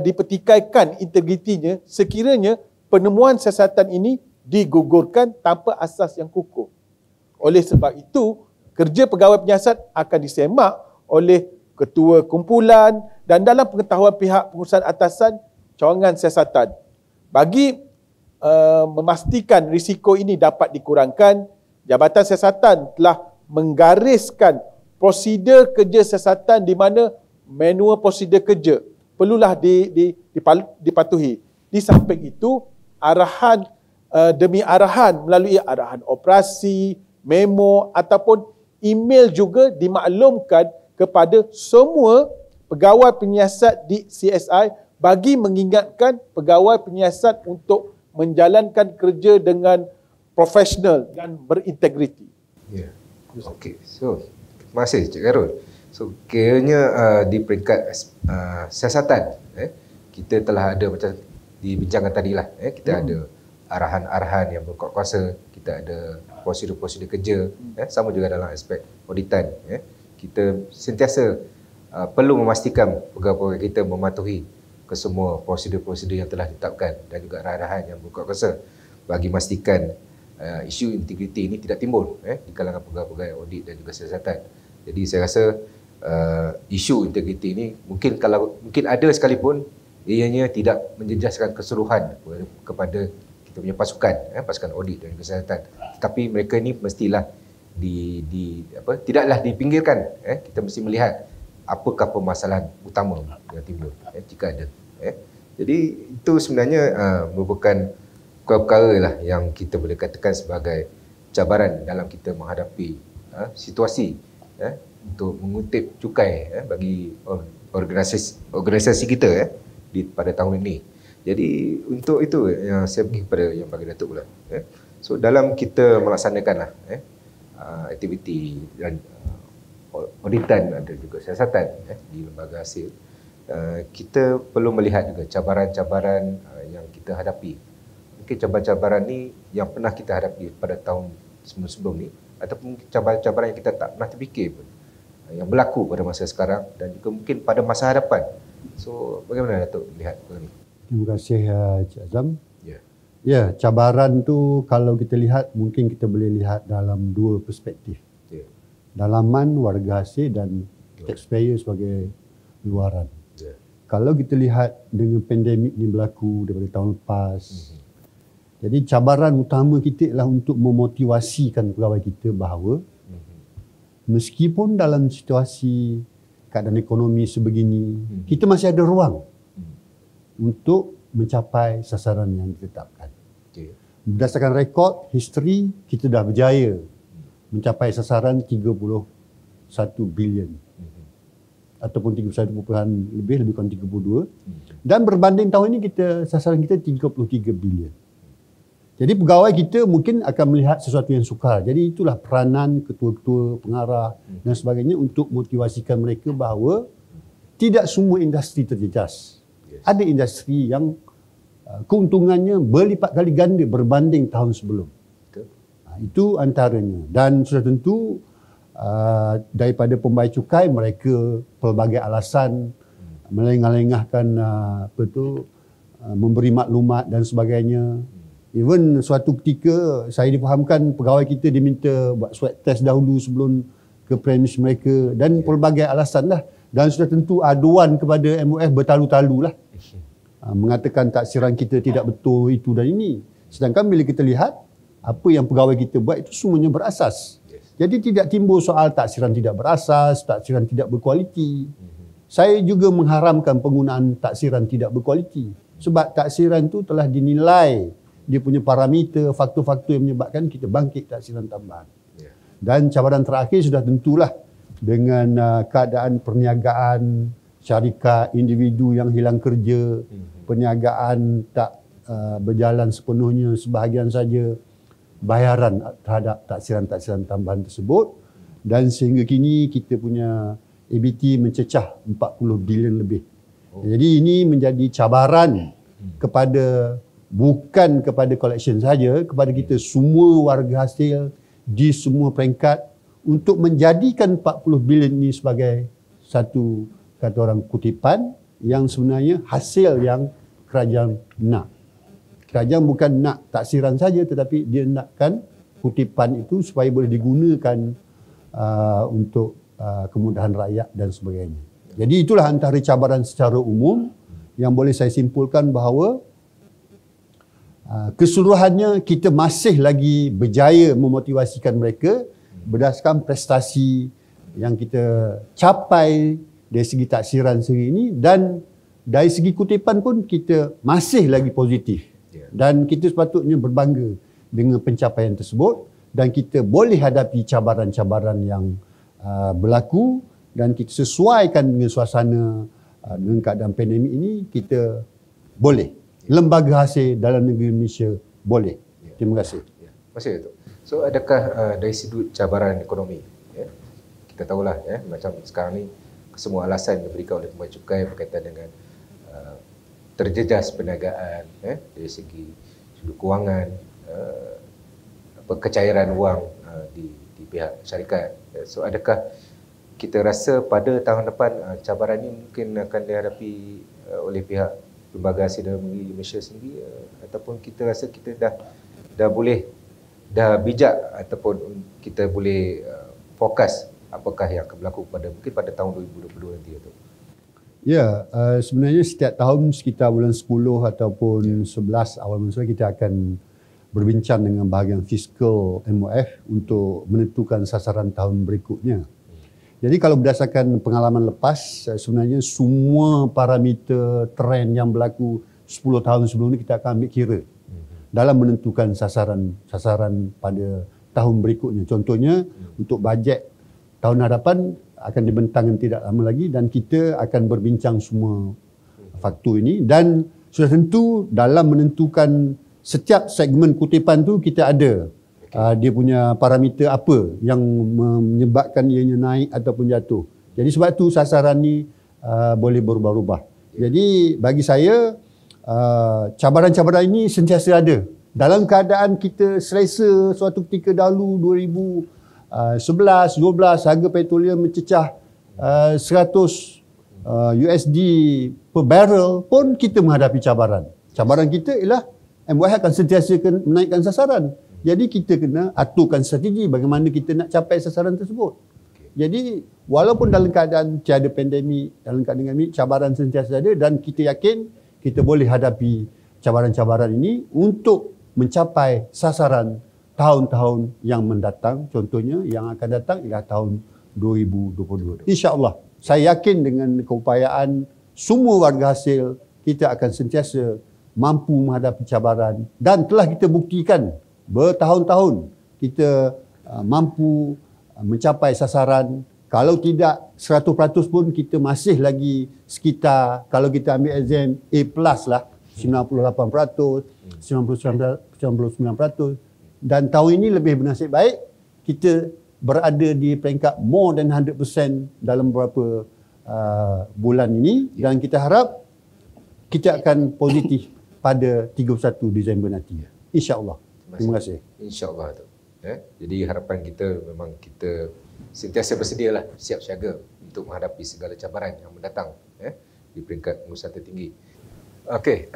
dipertikaikan integritinya sekiranya penemuan siasatan ini digugurkan tanpa asas yang kukuh. Oleh sebab itu, kerja pegawai penyiasat akan disemak oleh ketua kumpulan dan dalam pengetahuan pihak pengurusan atasan cawangan siasatan. Bagi memastikan risiko ini dapat dikurangkan, Jabatan Siasatan telah menggariskan prosedur kerja siasatan di mana manual prosedur kerja perlulah dipatuhi. Di samping itu, arahan demi arahan melalui arahan operasi, memo ataupun email juga dimaklumkan kepada semua pegawai penyiasat di CSI bagi mengingatkan pegawai penyiasat untuk menjalankan kerja dengan profesional dan berintegriti. Ya. Okey. So, terima kasih Cik Khairul. So, kiranya di peringkat siasatan, kita telah ada macam dibincangkan tadilah, kita ada arahan-arahan yang berkuat kuasa, kita ada prosedur-prosedur kerja, sama juga dalam aspek auditan. Kita sentiasa perlu memastikan pegawai-pegawai kita mematuhi kesemua prosedur-prosedur yang telah ditetapkan dan juga arahan-arahan yang berkuat kuasa bagi memastikan isu integriti ini tidak timbul di kalangan pegawai-pegawai audit dan juga siasatan. Jadi saya rasa isu integriti ini mungkin ada sekalipun ianya tidak menjejaskan keseluruhan kepada kita punya pasukan audit dan kesihatan. Tapi mereka ini mestilah tidaklah dipinggirkan. Kita mesti melihat apakah permasalahan utama yang timbul jika ada. Jadi itu sebenarnya merupakan perkara lah yang kita boleh katakan sebagai cabaran dalam kita menghadapi situasi untuk mengutip cukai bagi organisasi kita pada tahun ini. Jadi untuk itu yang saya pergi kepada Yang Bahagia Datuk pula. So dalam kita melaksanakanlah aktiviti dan auditan, ada juga siasatan di lembaga hasil, kita perlu melihat juga cabaran-cabaran yang kita hadapi. Mungkin cabaran-cabaran ni yang pernah kita hadapi pada tahun sebelum-sebelum ni, ataupun cabaran-cabaran yang kita tak pernah terfikir pun, yang berlaku pada masa sekarang dan juga mungkin pada masa hadapan. So bagaimana Datuk melihat ini? Terima kasih Cik Azam. Ya. Ya, cabaran tu kalau kita lihat, mungkin kita boleh lihat dalam dua perspektif. Ya. Dalaman, warga hasil dan taxpayer sebagai luaran. Ya. Kalau kita lihat dengan pandemik ni berlaku daripada tahun lepas, jadi cabaran utama kita ialah untuk memotivasikan pegawai kita bahawa meskipun dalam situasi keadaan ekonomi sebegini, kita masih ada ruang untuk mencapai sasaran yang ditetapkan. Okay. Berdasarkan rekod, history, kita dah berjaya mencapai sasaran 31 bilion. Ataupun 31 lebih kurang 32. Dan berbanding tahun ini, sasaran kita 33 bilion. Jadi pegawai kita mungkin akan melihat sesuatu yang sukar. Jadi itulah peranan ketua-ketua, pengarah dan sebagainya untuk motivasikan mereka bahawa tidak semua industri terjejas. Ada industri yang keuntungannya berlipat kali ganda berbanding tahun sebelum. Itu antaranya. Dan sudah tentu daripada pembayar cukai, mereka pelbagai alasan melengah-lengahkan memberi maklumat dan sebagainya. Even suatu ketika saya difahamkan pegawai kita diminta buat swab test dahulu sebelum ke premis mereka dan pelbagai alasan lah. Dan sudah tentu aduan kepada MOF bertalu-talu lah. Mengatakan taksiran kita tidak betul itu dan ini. Sedangkan bila kita lihat apa yang pegawai kita buat itu semuanya berasas. Jadi tidak timbul soal taksiran tidak berasas, taksiran tidak berkualiti. Saya juga mengharamkan penggunaan taksiran tidak berkualiti. Sebab taksiran itu telah dinilai, dia punya parameter, faktor-faktor yang menyebabkan kita bangkit taksiran tambahan. Dan cabaran terakhir sudah tentulah dengan keadaan perniagaan syarikat, individu yang hilang kerja, perniagaan tak berjalan sepenuhnya, sebahagian saja bayaran terhadap taksiran-taksiran tambahan tersebut, dan sehingga kini kita punya ABT mencecah 40 bilion lebih. Jadi ini menjadi cabaran bukan kepada collection saja, kepada kita semua warga hasil di semua peringkat untuk menjadikan 40 bilion ini sebagai satu, kata orang, kutipan yang sebenarnya hasil yang kerajaan nak. Kerajaan bukan nak taksiran saja, tetapi dia nakkan kutipan itu supaya boleh digunakan untuk kemudahan rakyat dan sebagainya. Jadi itulah antara cabaran secara umum yang boleh saya simpulkan bahawa keseluruhannya kita masih lagi berjaya memotivasikan mereka berdasarkan prestasi yang kita capai dari segi taksiran sehari ini, dan dari segi kutipan pun kita masih lagi positif. Dan kita sepatutnya berbangga dengan pencapaian tersebut, dan kita boleh hadapi cabaran-cabaran yang berlaku, dan kita sesuaikan dengan suasana dengan keadaan pandemik ini, kita boleh. Lembaga hasil dalam negeri Malaysia boleh. Terima kasih. Terima kasih Datuk. So adakah dari sudut cabaran ekonomi, kita tahulah macam sekarang ni semua alasan diberikan oleh pembayar cukai berkaitan dengan terjejas perniagaan dari segi sudut kewangan, kecairan wang di pihak syarikat. So adakah kita rasa pada tahun depan cabaran ini mungkin akan dihadapi oleh pihak lembaga hasil dalam negeri Malaysia sendiri, ataupun kita rasa kita dah bijak, ataupun kita boleh fokus apakah yang akan berlaku pada tahun 2022 nanti tu? Ya, sebenarnya setiap tahun sekitar bulan 10 ataupun 11 awal masa kita akan berbincang dengan bahagian fiskal MOF untuk menentukan sasaran tahun berikutnya. Jadi kalau berdasarkan pengalaman lepas, sebenarnya semua parameter trend yang berlaku 10 tahun sebelum ini kita akan ambil kira dalam menentukan sasaran pada tahun berikutnya. Contohnya untuk bajet tahun hadapan akan dibentangkan tidak lama lagi dan kita akan berbincang semua faktor ini dan sudah tentu dalam menentukan setiap segmen kutipan tu kita ada dia punya parameter apa yang menyebabkan ianya naik ataupun jatuh. Jadi sebab tu sasaran ni boleh berubah-ubah. Jadi bagi saya cabaran-cabaran ini sentiasa ada. Dalam keadaan kita selesa suatu ketika dahulu 2011, 12 harga petroleum mencecah 100 USD per barrel pun kita menghadapi cabaran. Cabaran kita ialah MYH akan sentiasa menaikkan sasaran. Jadi kita kena aturkan strategi bagaimana kita nak capai sasaran tersebut. Jadi walaupun dalam keadaan tiada pandemik, dalam keadaan ini cabaran sentiasa ada dan kita yakin kita boleh hadapi cabaran-cabaran ini untuk mencapai sasaran tahun-tahun yang mendatang. Contohnya yang akan datang ialah tahun 2022. InsyaAllah saya yakin dengan keupayaan semua warga hasil kita akan sentiasa mampu menghadapi cabaran dan telah kita buktikan bertahun-tahun kita mampu mencapai sasaran. Kalau tidak 100% pun kita masih lagi sekitar, kalau kita ambil exam A+ lah, 98%, 99%, dan tahun ini lebih bernasib baik kita berada di peringkat more than 100% dalam beberapa bulan ini dan kita harap kita akan positif pada 31 Disember nanti. InsyaAllah. Terima kasih. InsyaAllah tu. Jadi harapan kita memang kita sentiasa bersedialah, siap siaga untuk menghadapi segala cabaran yang mendatang di peringkat pengurusan tertinggi. Okey,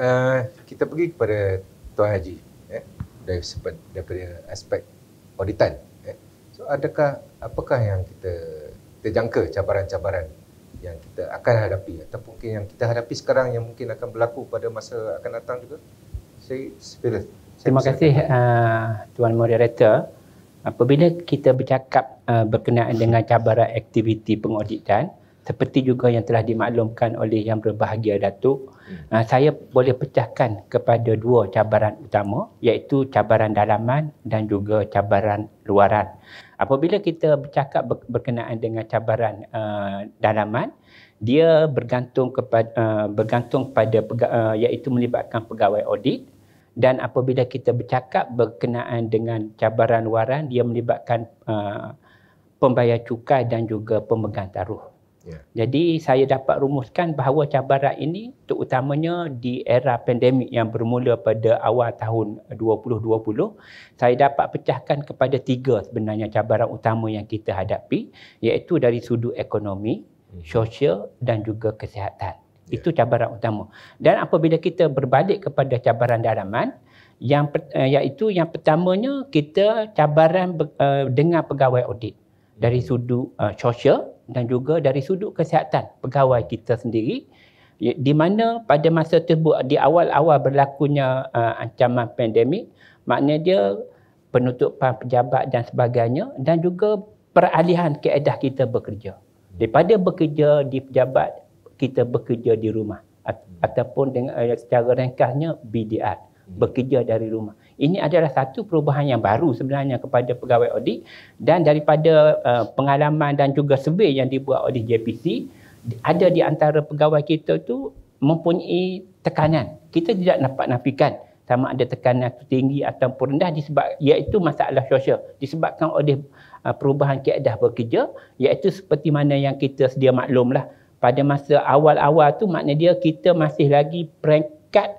kita pergi kepada Tuan Haji daripada aspek auditan. So apakah yang kita jangka cabaran-cabaran yang kita akan hadapi ataupun mungkin yang kita hadapi sekarang yang mungkin akan berlaku pada masa akan datang juga? Terima kasih Tuan Moderator. Apabila kita bercakap berkenaan dengan cabaran aktiviti pengauditan, seperti juga yang telah dimaklumkan oleh Yang Berbahagia Datuk, saya boleh pecahkan kepada dua cabaran utama, iaitu cabaran dalaman dan juga cabaran luaran. Apabila kita bercakap berkenaan dengan cabaran dalaman, dia bergantung pada iaitu melibatkan pegawai audit. Dan apabila kita bercakap berkenaan dengan cabaran luaran, dia melibatkan pembayar cukai dan juga pemegang taruh. Jadi saya dapat rumuskan bahawa cabaran ini terutamanya di era pandemik yang bermula pada awal tahun 2020, saya dapat pecahkan kepada tiga sebenarnya cabaran utama yang kita hadapi, iaitu dari sudut ekonomi, sosial dan juga kesihatan. Itu cabaran utama. Dan apabila kita berbalik kepada cabaran dalaman, iaitu yang pertamanya kita cabaran dengan pegawai audit dari sudut sosial dan juga dari sudut kesihatan pegawai kita sendiri, di mana pada masa tersebut di awal-awal berlakunya ancaman pandemik, maknanya dia penutupan pejabat dan sebagainya dan juga peralihan kaedah kita bekerja. Daripada bekerja di pejabat, kita bekerja di rumah ataupun dengan secara ringkasnya BDR, bekerja dari rumah. Ini adalah satu perubahan yang baru sebenarnya kepada pegawai audit dan daripada pengalaman dan juga survey yang dibuat oleh JPC, ada di antara pegawai kita tu mempunyai tekanan. Kita tidak dapat nafikan sama ada tekanan tinggi ataupun rendah iaitu masalah sosial disebabkan oleh perubahan kaedah bekerja, iaitu seperti mana yang kita sedia maklumlah. Pada masa awal-awal tu maknanya kita masih lagi peringkat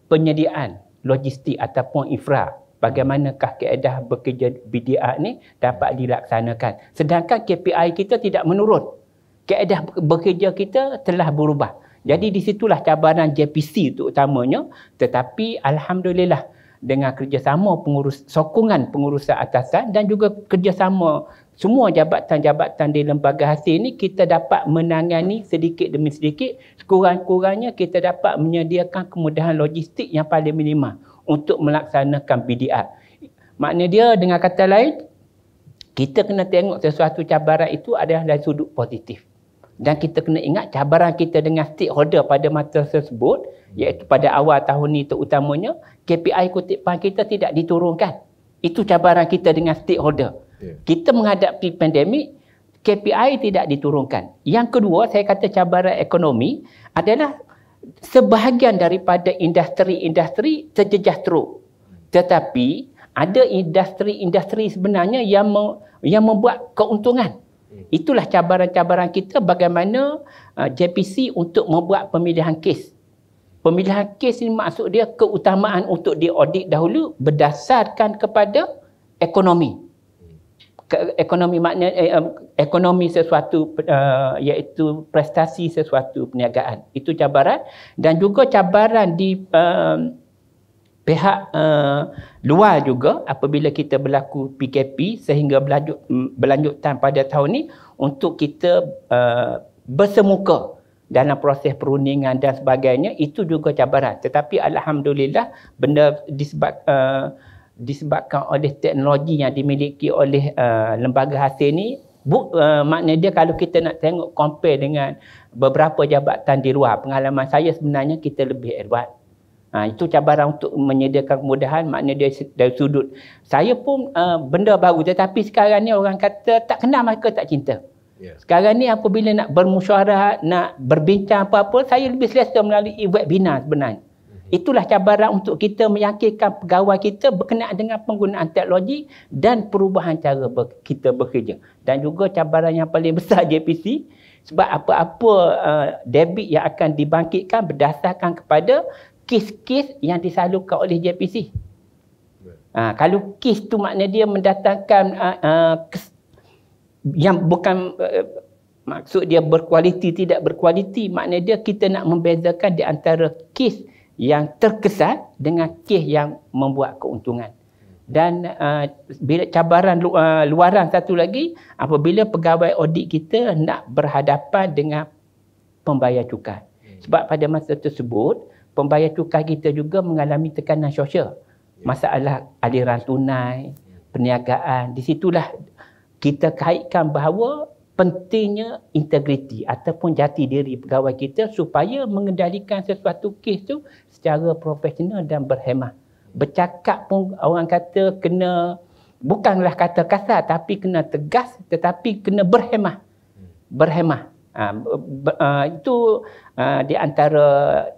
penyediaan logistik ataupun infra. Bagaimanakah kaedah bekerja BDR ni dapat dilaksanakan. Sedangkan KPI kita tidak menurun. Kaedah bekerja kita telah berubah. Jadi di situlah cabaran JPC terutamanya. Tetapi Alhamdulillah dengan kerjasama sokongan pengurusan atasan dan juga kerjasama semua jabatan-jabatan di lembaga hasil ini, kita dapat menangani sedikit demi sedikit. Sekurang-kurangnya kita dapat menyediakan kemudahan logistik yang paling minimal untuk melaksanakan BDR. Maknanya dia dengan kata lain, kita kena tengok sesuatu cabaran itu adalah dari sudut positif. Dan kita kena ingat cabaran kita dengan stakeholder pada masa tersebut, iaitu pada awal tahun ini terutamanya, KPI kutipan kita tidak diturunkan. Itu cabaran kita dengan stakeholder. Kita menghadapi pandemik, KPI tidak diturunkan. Yang kedua, saya kata cabaran ekonomi adalah sebahagian daripada industri-industri terjejas teruk. Tetapi ada industri-industri sebenarnya yang membuat keuntungan. Itulah cabaran-cabaran kita bagaimana JPC untuk membuat pemilihan kes. Pemilihan kes ini maksud dia keutamaan untuk diaudit dahulu berdasarkan kepada ekonomi. Ekonomi maknanya ekonomi sesuatu iaitu prestasi sesuatu perniagaan. Itu cabaran dan juga cabaran di pihak luar juga apabila kita berlaku PKP sehingga berlanjutan pada tahun ini untuk kita bersemuka dalam proses perundingan dan sebagainya, itu juga cabaran. Tetapi alhamdulillah benda disebabkan oleh teknologi yang dimiliki oleh lembaga hasil ni, maknanya dia kalau kita nak tengok compare dengan beberapa jabatan di luar, pengalaman saya sebenarnya kita lebih advance. Itu cabaran untuk menyediakan kemudahan, maknanya dia dari sudut saya pun benda baru, tetapi sekarang ni orang kata tak kenal maka tak cinta. Sekarang ni apabila nak bermusyawarah, nak berbincang apa-apa, saya lebih selesa melalui webinar sebenarnya. Itulah cabaran untuk kita meyakinkan pegawai kita berkenaan dengan penggunaan teknologi dan perubahan cara kita bekerja. Dan juga cabaran yang paling besar JPC, sebab apa-apa debit yang akan dibangkitkan berdasarkan kepada kes-kes yang disalurkan oleh JPC. Kalau kes tu maknanya dia mendatangkan yang bukan maksud dia berkualiti tidak berkualiti, maknanya dia kita nak membezakan di antara kes yang terkesan dengan kes yang membuat keuntungan. Dan bila cabaran luaran satu lagi, apabila pegawai audit kita nak berhadapan dengan pembayar cukai. Sebab pada masa tersebut pembayar cukai kita juga mengalami tekanan sosial. Masalah aliran tunai, perniagaan, di situlah kita kaitkan bahawa pentingnya integriti ataupun jati diri pegawai kita supaya mengendalikan sesuatu kes tu secara profesional dan berhemah. Bercakap pun orang kata kena, bukanlah kata kasar tapi kena tegas, tetapi kena berhemah. Berhemah. Itu di antara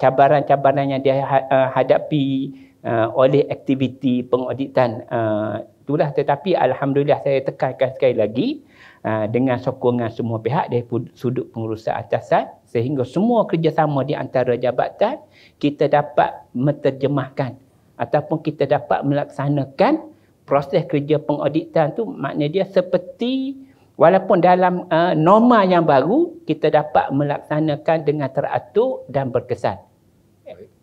cabaran-cabaran yang dihadapi oleh aktiviti pengauditan. Itulah, tetapi alhamdulillah saya tekankan sekali lagi dengan sokongan semua pihak dari sudut pengurusan atasan sehingga semua kerjasama di antara jabatan kita dapat menterjemahkan ataupun kita dapat melaksanakan proses kerja pengauditan tu, maknanya dia seperti walaupun dalam norma yang baru kita dapat melaksanakan dengan teratur dan berkesan.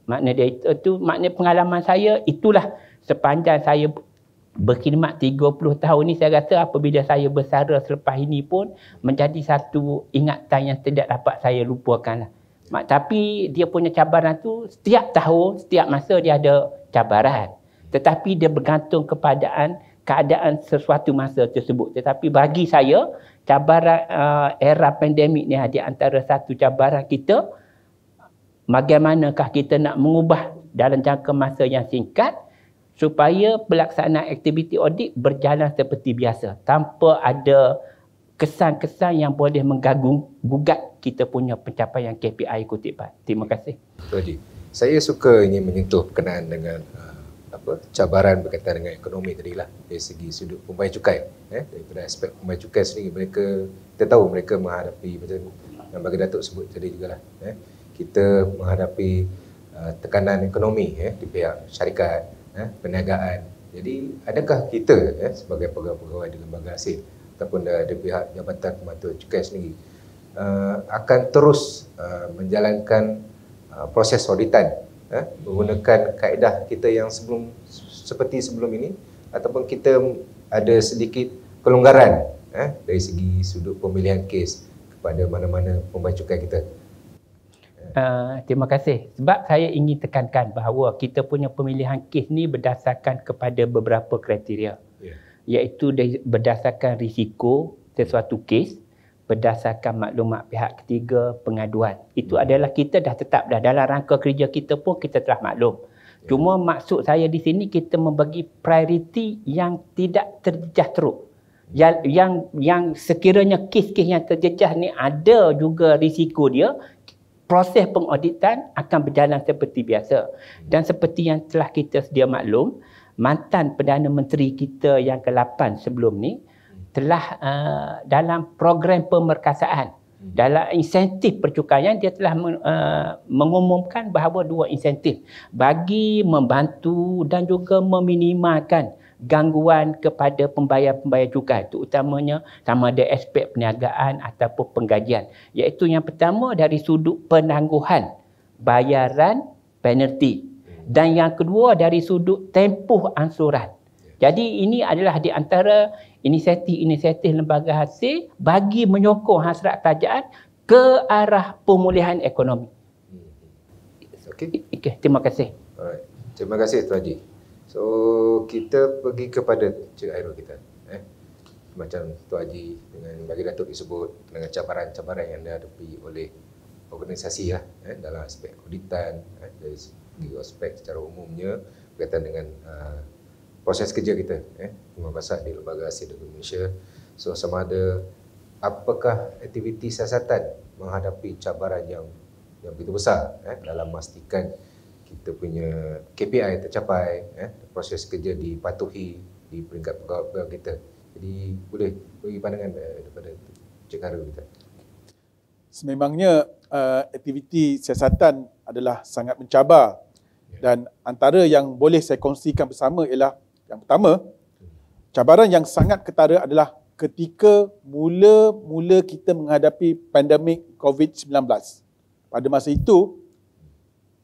Maknanya dia itu maknanya pengalaman saya itulah sepanjang saya berkhidmat 30 tahun ni, saya rasa apabila saya bersara selepas ini pun menjadi satu ingatan yang tidak dapat saya lupakan. Tapi dia punya cabaran tu setiap tahun, setiap masa dia ada cabaran. Tetapi dia bergantung kepada keadaan sesuatu masa tersebut. Tetapi bagi saya, cabaran era pandemik ni di antara satu cabaran kita, bagaimanakah kita nak mengubah dalam jangka masa yang singkat supaya pelaksanaan aktiviti audit berjalan seperti biasa tanpa ada kesan-kesan yang boleh mengganggu-gugat kita punya pencapaian KPI kutipan. Terima kasih. Haji, saya suka ingin menyentuh berkenaan dengan cabaran berkaitan dengan ekonomi tadilah dari segi sudut pembayar cukai. Daripada aspek pembayar cukai sendiri, kita tahu mereka menghadapi macam yang bagi Datuk sebut tadi jugalah. Kita menghadapi tekanan ekonomi di pihak syarikat, perniagaan. Jadi adakah kita sebagai pegawai-pegawai di lembaga hasil ataupun dari pihak Jabatan Pemantauan Cukai sendiri akan terus menjalankan proses auditan menggunakan kaedah kita yang seperti sebelum ini, ataupun kita ada sedikit kelonggaran dari segi sudut pemilihan kes kepada mana-mana pembayar cukai kita? Terima kasih. Sebab saya ingin tekankan bahawa kita punya pemilihan kes ni berdasarkan kepada beberapa kriteria. Iaitu berdasarkan risiko sesuatu kes, berdasarkan maklumat pihak ketiga, pengaduan. Itu adalah kita dah tetap dah dalam rangka kerja kita pun kita telah maklum. Cuma maksud saya di sini kita membagi prioriti yang tidak terjejas teruk. Yang sekiranya kes-kes yang terjejah ni ada juga risiko dia, proses pengauditan akan berjalan seperti biasa. Dan seperti yang telah kita sedia maklum, mantan Perdana Menteri kita yang ke-8 sebelum ni telah dalam program pemerkasaan, dalam insentif percukaian, dia telah mengumumkan bahawa 2 insentif bagi membantu dan juga meminimalkan gangguan kepada pembayar-pembayar cukai, terutamanya sama ada aspek perniagaan ataupun penggajian. Iaitu yang pertama dari sudut penangguhan bayaran penalti, dan yang kedua dari sudut tempoh angsuran. Jadi ini adalah di antara inisiatif-inisiatif lembaga hasil bagi menyokong hasrat kerajaan ke arah pemulihan ekonomi. Okey. Okay, terima kasih. Alright. Terima kasih Tuan Haji. So kita pergi kepada Cik Khairul kita. Macam Tuan Haji dengan bagi Datuk disebut dengan cabaran-cabaran yang dihadapi oleh organisasi dalam aspek auditan, dari segi aspek secara umumnya berkaitan dengan proses kerja kita, pembahasan di Lembaga Hasil Datuk Malaysia. So sama ada apakah aktiviti siasatan menghadapi cabaran yang begitu besar dalam memastikan kita punya KPI tercapai, proses kerja dipatuhi di peringkat pegawai kita. Jadi boleh bagi pandangan daripada Cik Khairul kita. Sememangnya aktiviti siasatan adalah sangat mencabar, dan antara yang boleh saya kongsikan bersama ialah yang pertama, cabaran yang sangat ketara adalah ketika mula-mula kita menghadapi pandemik COVID-19. Pada masa itu,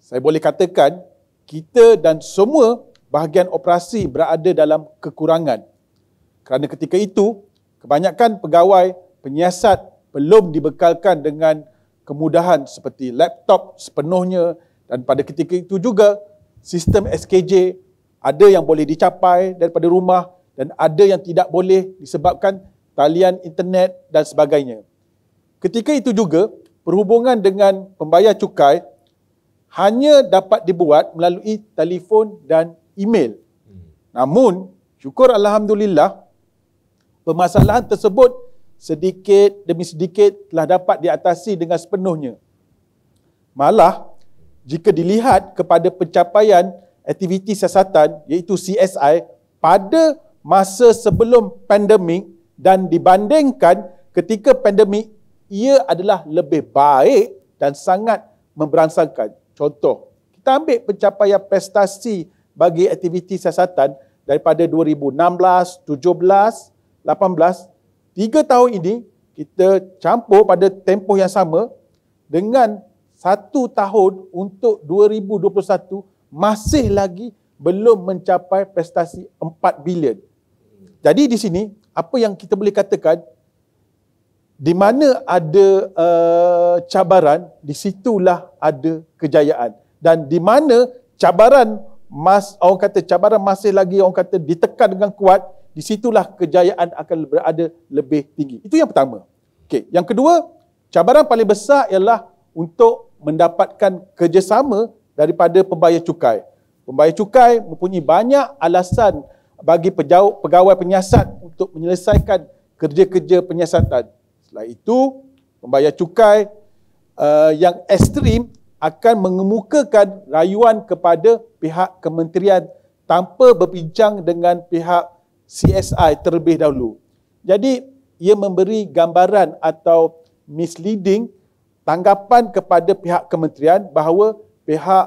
saya boleh katakan kita dan semua bahagian operasi berada dalam kekurangan. Kerana ketika itu, kebanyakan pegawai penyiasat belum dibekalkan dengan kemudahan seperti laptop sepenuhnya, dan pada ketika itu juga sistem SKJ ada yang boleh dicapai daripada rumah dan ada yang tidak boleh disebabkan talian internet dan sebagainya. Ketika itu juga perhubungan dengan pembayar cukai hanya dapat dibuat melalui telefon dan email. Namun, syukur Alhamdulillah, permasalahan tersebut sedikit demi sedikit telah dapat diatasi dengan sepenuhnya. Malah, jika dilihat kepada pencapaian aktiviti siasatan iaitu CSI pada masa sebelum pandemik dan dibandingkan ketika pandemik, ia adalah lebih baik dan sangat memberangsangkan. Contoh, kita ambil pencapaian prestasi bagi aktiviti siasatan daripada 2016, 17, 18, 3 tahun ini kita campur pada tempoh yang sama dengan 1 tahun untuk 2021 masih lagi belum mencapai prestasi 4 bilion. Jadi di sini apa yang kita boleh katakan, di mana ada cabaran, di situlah ada kejayaan. Dan di mana cabaran orang kata cabaran masih lagi orang kata ditekan dengan kuat, di situlah kejayaan akan berada lebih tinggi. Itu yang pertama. Okey, yang kedua, cabaran paling besar ialah untuk mendapatkan kerjasama daripada pembayar cukai. Pembayar cukai mempunyai banyak alasan bagi pegawai penyiasat untuk menyelesaikan kerja-kerja penyiasatan. Selain itu, pembayar cukai yang ekstrim akan mengemukakan rayuan kepada pihak kementerian tanpa berbincang dengan pihak CSI terlebih dahulu. Jadi, ia memberi gambaran atau misleading tanggapan kepada pihak kementerian bahawa pihak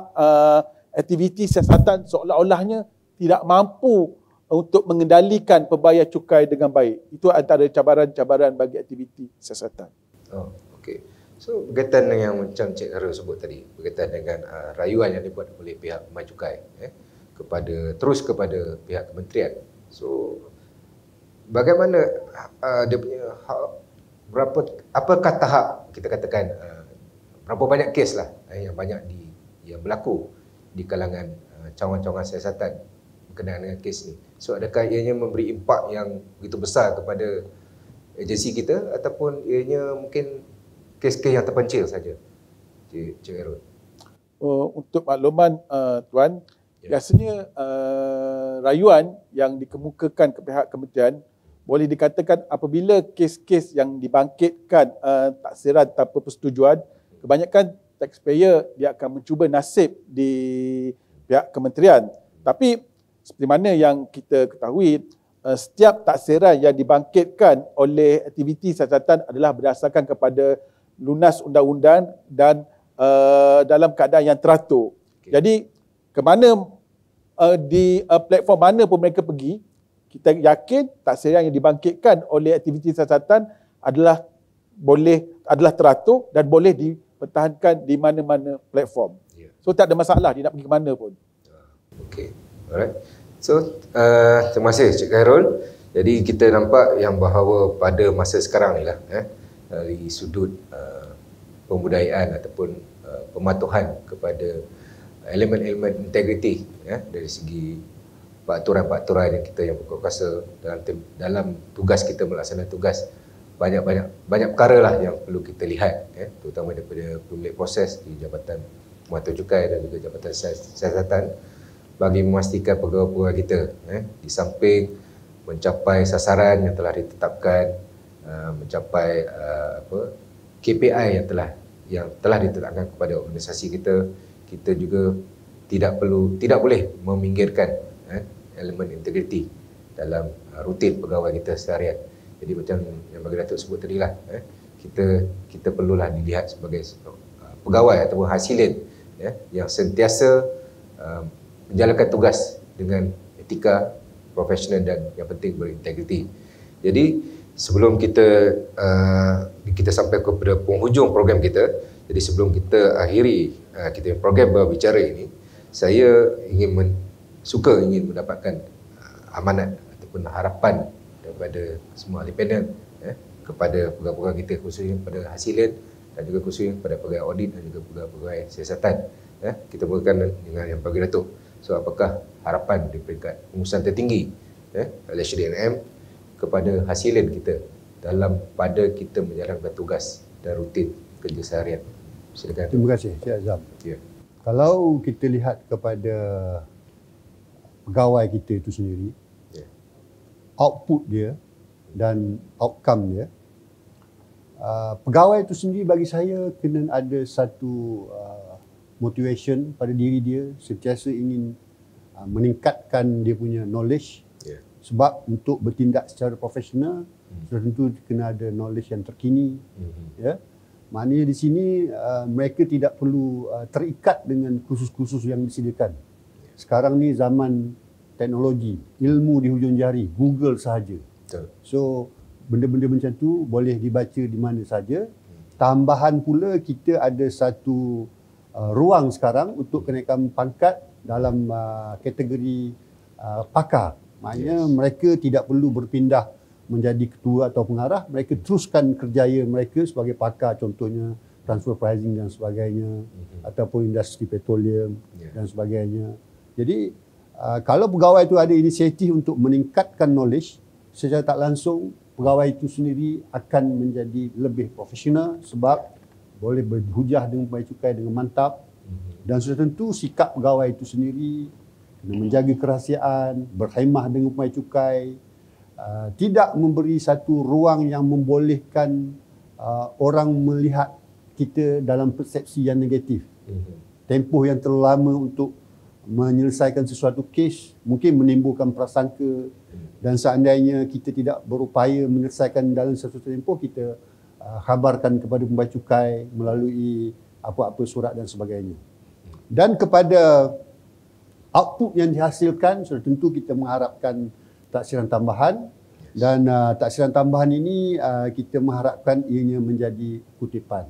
aktiviti siasatan seolah-olahnya tidak mampu untuk mengendalikan pembayar cukai dengan baik. Itu antara cabaran-cabaran bagi aktiviti siasatan. Oh, okey. So berkaitan dengan yang macam Cik Khairul sebut tadi, berkaitan dengan rayuan yang dibuat oleh pihak pembayar cukai kepada pihak kementerian. So bagaimana dia punya apakah tahap kita katakan berapa banyak kes lah yang yang berlaku di kalangan cawangan-cawangan siasatan berkenaan dengan kes ni. So adakah ianya memberi impak yang begitu besar kepada agensi kita ataupun ianya mungkin kes-kes yang terpencil saja? Cik Khairul. Untuk makluman Tuan, biasanya rayuan yang dikemukakan ke pihak kementerian boleh dikatakan apabila kes-kes yang dibangkitkan taksiran tanpa persetujuan, kebanyakan taxpayer dia akan mencuba nasib di pihak kementerian. Tapi seperti mana yang kita ketahui, setiap taksiran yang dibangkitkan oleh aktiviti siasatan adalah berdasarkan kepada lunas undang-undang dan dalam keadaan yang teratur. Jadi ke mana di platform mana pun mereka pergi, kita yakin taksiran yang dibangkitkan oleh aktiviti siasatan adalah teratur dan boleh dipertahankan di mana-mana platform. So tak ada masalah dia nak pergi ke mana pun. Okey. Alright. So terima kasih Cik Khairul. Jadi kita nampak yang bahawa pada masa sekarang ni lah dari sudut pembudayaan ataupun pematuhan kepada elemen-elemen integriti dari segi peraturan-peraturan yang kita yang berkuasa dalam tugas kita melaksanakan tugas, banyak perkara lah yang perlu kita lihat, terutama daripada pemilik proses di Jabatan Pematuhan Cukai dan juga Jabatan Siasatan bagi memastikan pegawai-pegawai kita di samping mencapai sasaran yang telah ditetapkan, mencapai KPI yang telah ditetapkan kepada organisasi kita, kita juga tidak boleh meminggirkan elemen integriti dalam rutin pegawai kita seharian. Jadi macam yang bagi Datuk sebut tadi lah, kita perlulah dilihat sebagai pegawai ataupun hasilin yang sentiasa menjalankan tugas dengan etika, profesional dan yang penting berintegriti. Jadi sebelum kita sampai kepada penghujung program kita, jadi sebelum kita akhiri kita program berbicara ini, saya ingin mendapatkan amanat ataupun harapan daripada semua ahli panel kepada pegawai-pegawai kita, khususnya kepada hasilin dan juga khususnya kepada pegawai audit dan juga pegawai siasatan. Kita mulakan dengan yang bagi Datuk. So apakah harapan di peringkat pengurusan tertinggi oleh SDNM kepada hasilin kita pada kita menjalankan tugas dan rutin kerja seharian? Silakan. Terima kasih Cik Azam. Ya. Kalau kita lihat kepada pegawai kita itu sendiri, output dia dan outcome dia, pegawai itu sendiri bagi saya kena ada satu motivation pada diri dia, sentiasa ingin meningkatkan dia punya knowledge. Sebab untuk bertindak secara profesional sudah tentu kena ada knowledge yang terkini. Maknanya di sini mereka tidak perlu terikat dengan kursus-kursus yang disediakan. Sekarang ni zaman teknologi, ilmu di hujung jari, Google sahaja. So benda-benda macam tu boleh dibaca di mana saja. Tambahan pula kita ada satu ruang sekarang untuk kenaikan pangkat dalam kategori pakar. Maknanya mereka tidak perlu berpindah menjadi ketua atau pengarah, mereka teruskan kerjaya mereka sebagai pakar, contohnya transfer pricing dan sebagainya, ataupun industri petroleum dan sebagainya. Jadi kalau pegawai itu ada inisiatif untuk meningkatkan knowledge, secara tak langsung pegawai itu sendiri akan menjadi lebih profesional sebab boleh berhujah dengan pegawai cukai dengan mantap. Dan sudah tentu sikap pegawai itu sendiri kena menjaga kerahsiaan, berkhemah dengan pegawai cukai, tidak memberi satu ruang yang membolehkan orang melihat kita dalam persepsi yang negatif. Tempoh yang terlalu lama untuk menyelesaikan sesuatu kes mungkin menimbulkan prasangka, dan seandainya kita tidak berupaya menyelesaikan dalam satu tempoh, kita khabarkan kepada pembayar cukai melalui apa-apa surat dan sebagainya. Dan kepada output yang dihasilkan, sudah tentu kita mengharapkan taksiran tambahan, dan taksiran tambahan ini kita mengharapkan ianya menjadi kutipan.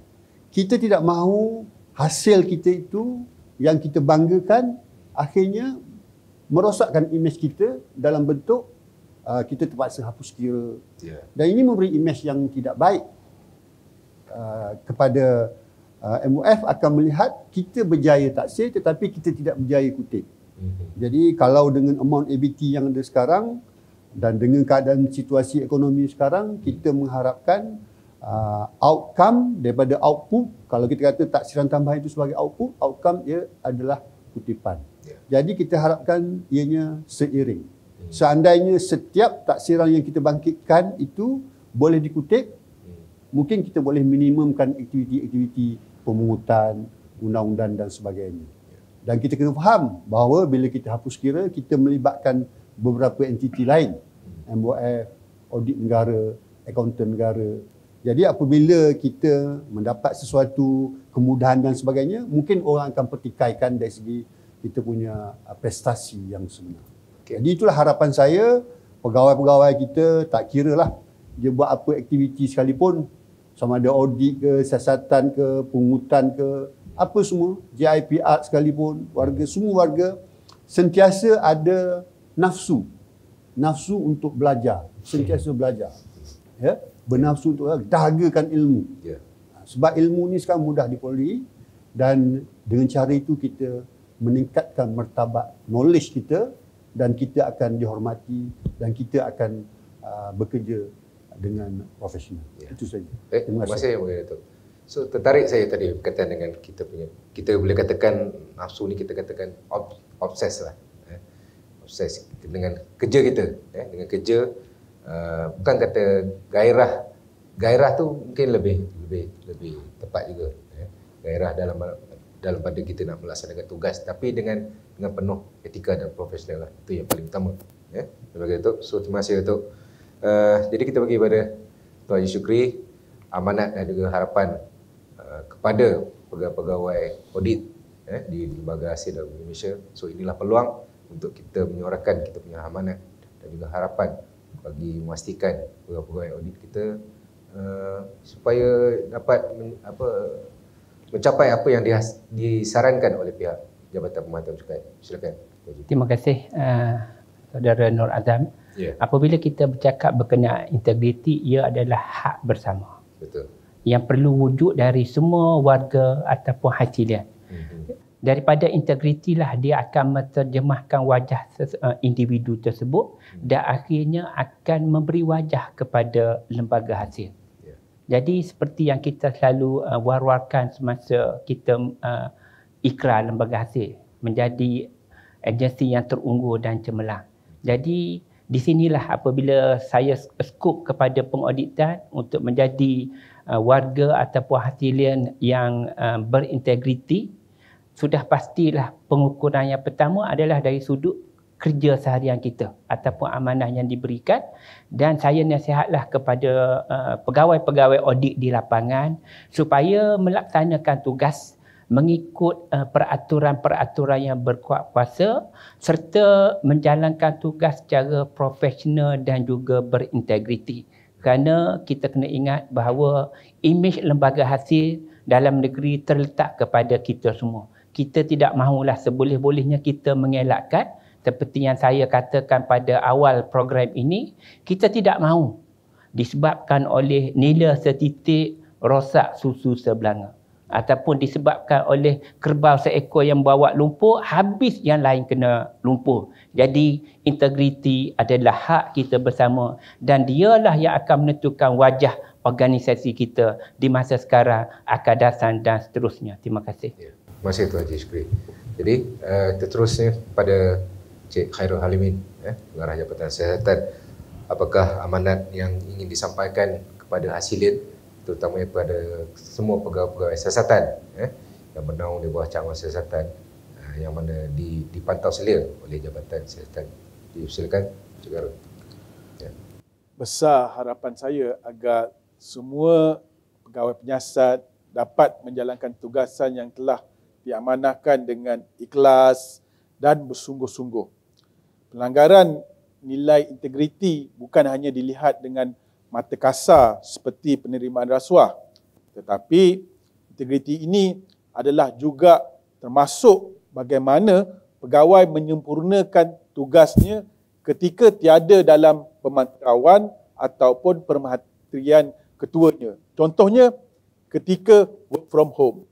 Kita tidak mahu hasil kita itu yang kita banggakan akhirnya merosakkan imej kita dalam bentuk kita terpaksa hapus kira. Dan ini memberi imej yang tidak baik kepada MOF akan melihat kita berjaya taksir tetapi kita tidak berjaya kutip. Jadi kalau dengan amount ABT yang ada sekarang dan dengan keadaan situasi ekonomi sekarang, kita mengharapkan outcome daripada output. Kalau kita kata taksiran tambahan itu sebagai output, outcome ia adalah kutipan. Jadi kita harapkan ianya seiring. Seandainya setiap taksiran yang kita bangkitkan itu boleh dikutip, mungkin kita boleh minimumkan aktiviti-aktiviti pemungutan, undang-undang dan sebagainya. Dan kita kena faham bahawa bila kita hapus kira, kita melibatkan beberapa entiti lain. MOF, audit negara, akauntan negara. Jadi apabila kita mendapat sesuatu kemudahan dan sebagainya, mungkin orang akan pertikaikan dari segi kita punya prestasi yang sebenar. Jadi itulah harapan saya, pegawai-pegawai kita tak kira lah dia buat apa aktiviti sekalipun, sama ada audit ke, siasatan ke, pungutan ke, apa semua, JIPR sekalipun, semua warga sentiasa ada nafsu untuk belajar, sentiasa belajar. Ya, bernafsu untuk dahagakan ilmu. Sebab ilmu ni sekarang mudah diperoleh dan dengan cara itu kita meningkatkan martabat knowledge kita dan kita akan dihormati dan kita akan bekerja dengan profesional. Itu saja. Terima kasih Mungkin Datuk. So tertarik saya tadi berkaitan dengan kita boleh katakan nafsu ni kita katakan obses lah. Obses dengan kerja kita, dengan kerja, bukan kata gairah tu mungkin lebih tepat juga. Gairah dalam pada kita nak melaksanakan tugas, tapi dengan penuh etika dan profesional lah. Itu yang paling utama. Terima kasih Datuk. So terima kasih Datuk. Jadi kita bagi pada Tuan Haji Shukri amanat dan juga harapan kepada pegawai-pegawai audit di Lembaga Hasil dalam Indonesia. So inilah peluang untuk kita menyuarakan kita punya amanat dan juga harapan bagi memastikan pegawai-pegawai audit kita supaya dapat mencapai apa yang disarankan oleh pihak Jabatan Pemantauan Cukai. Silakan. Terima kasih Saudara Nur Azam. Apabila kita bercakap berkenaan integriti, ia adalah hak bersama. Betul. Yang perlu wujud dari semua warga ataupun hasilan. Daripada integriti lah dia akan menterjemahkan wajah individu tersebut dan akhirnya akan memberi wajah kepada lembaga hasil. Jadi seperti yang kita selalu war-warkan semasa kita ikrar lembaga hasil menjadi agensi yang terunggul dan cemerlang. Jadi di sinilah apabila saya skop kepada pengauditan untuk menjadi warga ataupun hasilan yang berintegriti, sudah pastilah pengukuran yang pertama adalah dari sudut kerja seharian kita ataupun amanah yang diberikan, dan saya nasihatlah kepada pegawai-pegawai audit di lapangan supaya melaksanakan tugas mengikut peraturan-peraturan yang berkuat kuasa serta menjalankan tugas secara profesional dan juga berintegriti. Kerana kita kena ingat bahawa imej lembaga hasil dalam negeri terletak kepada kita semua. Kita tidak mahulah seboleh-bolehnya kita mengelakkan, seperti yang saya katakan pada awal program ini, kita tidak mahu disebabkan oleh nila setitik rosak susu sebelanga, ataupun disebabkan oleh kerbau seekor yang bawa lumpur, habis yang lain kena lumpur. Jadi integriti adalah hak kita bersama dan dialah yang akan menentukan wajah organisasi kita di masa sekarang, akan datang dan seterusnya. Terima kasih. Terima kasih Tuan Haji Shukri. Jadi terusnya pada Cik Khairul Halimin, Pengarah Jabatan Siasatan. Apakah amanat yang ingin disampaikan kepada hasilin, terutamanya kepada semua pegawai-pegawai siasatan yang bernaung di bawah cawangan siasatan yang mana dipantau selia oleh Jabatan Siasatan. Silakan Cik Khairul. Besar harapan saya agar semua pegawai penyiasat dapat menjalankan tugasan yang telah diamanahkan dengan ikhlas dan bersungguh-sungguh. Pelanggaran nilai integriti bukan hanya dilihat dengan mata kasar seperti penerimaan rasuah, tetapi integriti ini adalah juga termasuk bagaimana pegawai menyempurnakan tugasnya ketika tiada dalam pemantauan ataupun perhatian ketuanya. Contohnya ketika work from home.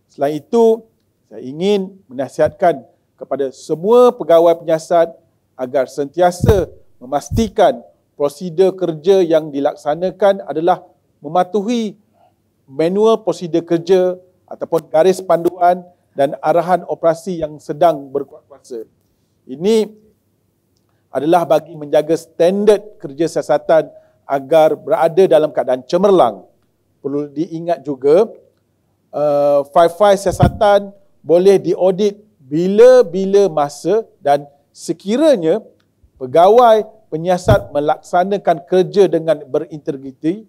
Selain itu, saya ingin menasihatkan kepada semua pegawai penyiasat agar sentiasa memastikan prosedur kerja yang dilaksanakan adalah mematuhi manual prosedur kerja ataupun garis panduan dan arahan operasi yang sedang berkuat kuasa. Ini adalah bagi menjaga standard kerja siasatan agar berada dalam keadaan cemerlang. Perlu diingat juga, file-file siasatan boleh diaudit bila-bila masa dan sekiranya pegawai penyiasat melaksanakan kerja dengan berintegriti,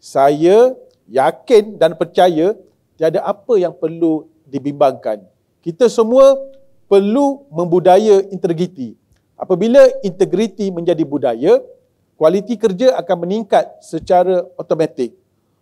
saya yakin dan percaya tiada apa yang perlu dibimbangkan. Kita semua perlu membudaya integriti. Apabila integriti menjadi budaya, kualiti kerja akan meningkat secara automatik.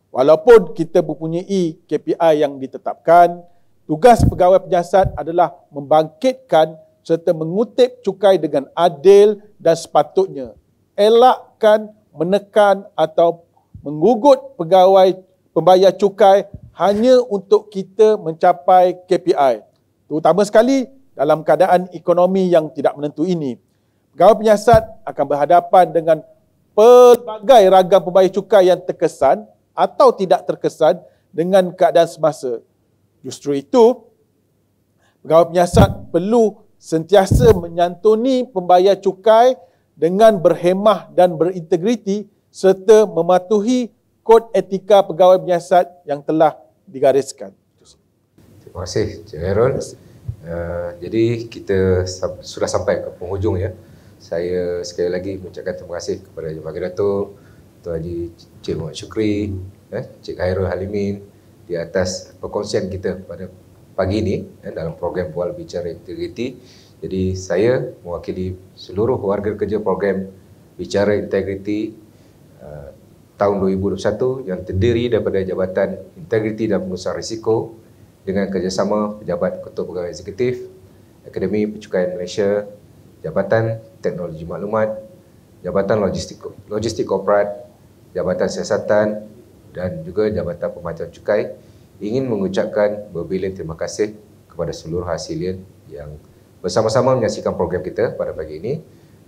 Walaupun kita mempunyai KPI yang ditetapkan, tugas pegawai penyiasat adalah membangkitkan serta mengutip cukai dengan adil dan sepatutnya. Elakkan menekan atau menggugut pegawai pembayar cukai hanya untuk kita mencapai KPI. Terutama sekali dalam keadaan ekonomi yang tidak menentu ini. Pegawai penyiasat akan berhadapan dengan pelbagai ragam pembayar cukai yang terkesan atau tidak terkesan dengan keadaan semasa. Justru itu, pegawai penyiasat perlu sentiasa menyantuni pembayar cukai dengan berhemah dan berintegriti serta mematuhi kod etika pegawai penyiasat yang telah digariskan. Terima kasih Cik Khairul. Jadi kita sudah sampai ke penghujung ya. Saya sekali lagi mengucapkan terima kasih kepada Yang Maha Datuk, Tuan Haji Cik Muhammad Syukri, Cik Khairul Halimin di atas perkongsian kita pada pagi ini dalam program Bual Bicara Integriti. Jadi saya mewakili seluruh warga kerja program Bicara Integriti tahun 2021 yang terdiri daripada Jabatan Integriti dan Pengurusan Risiko dengan kerjasama Pejabat Ketua Pegawai Eksekutif, Akademi Pencukaian Malaysia, Jabatan Teknologi Maklumat, Jabatan Logistik Korporat, Jabatan Siasatan dan juga Jabatan Pemantauan Cukai ingin mengucapkan berbilion terima kasih kepada seluruh hasilien yang bersama-sama menyaksikan program kita pada pagi ini,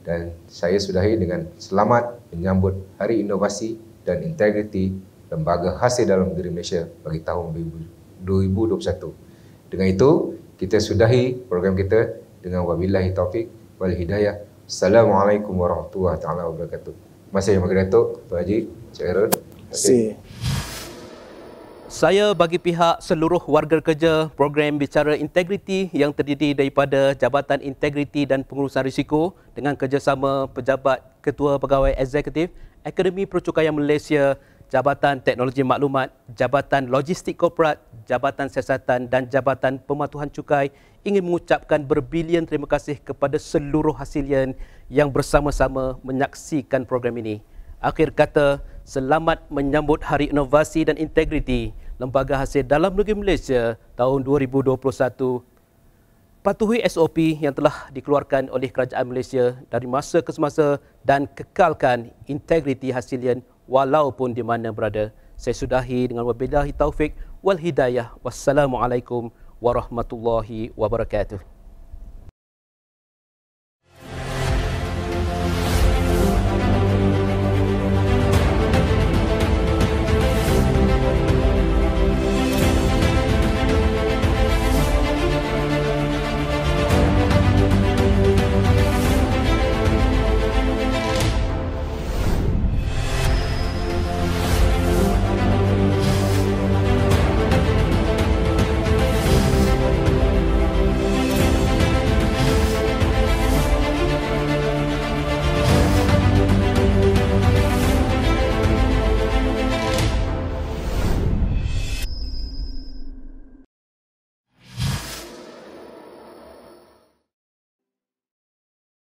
dan saya sudahi dengan selamat menyambut Hari Inovasi dan Integriti Lembaga Hasil Dalam Negeri Malaysia bagi tahun 2021. Dengan itu, kita sudahi program kita dengan wabillahi taufik wal hidayah. Assalamualaikum warahmatullahi wabarakatuh. Terima kasih Yang Maha Datuk, Tuan Haji, Cik Khairul. Terima kasih. Saya bagi pihak seluruh warga kerja program Bicara Integriti yang terdiri daripada Jabatan Integriti dan Pengurusan Risiko dengan kerjasama Pejabat Ketua Pegawai Eksekutif, Akademi Percukaian Malaysia, Jabatan Teknologi Maklumat, Jabatan Logistik Korporat, Jabatan Siasatan dan Jabatan Pematuhan Cukai ingin mengucapkan berbilion terima kasih kepada seluruh hasilien yang bersama-sama menyaksikan program ini. Akhir kata, selamat menyambut Hari Inovasi dan Integriti Lembaga Hasil Dalam Negeri Malaysia tahun 2021. Patuhi SOP yang telah dikeluarkan oleh Kerajaan Malaysia dari masa ke semasa dan kekalkan integriti hasilien walaupun di mana berada. Saya sudahi dengan wabillahi taufik wal hidayah. Wassalamualaikum warahmatullahi wabarakatuh.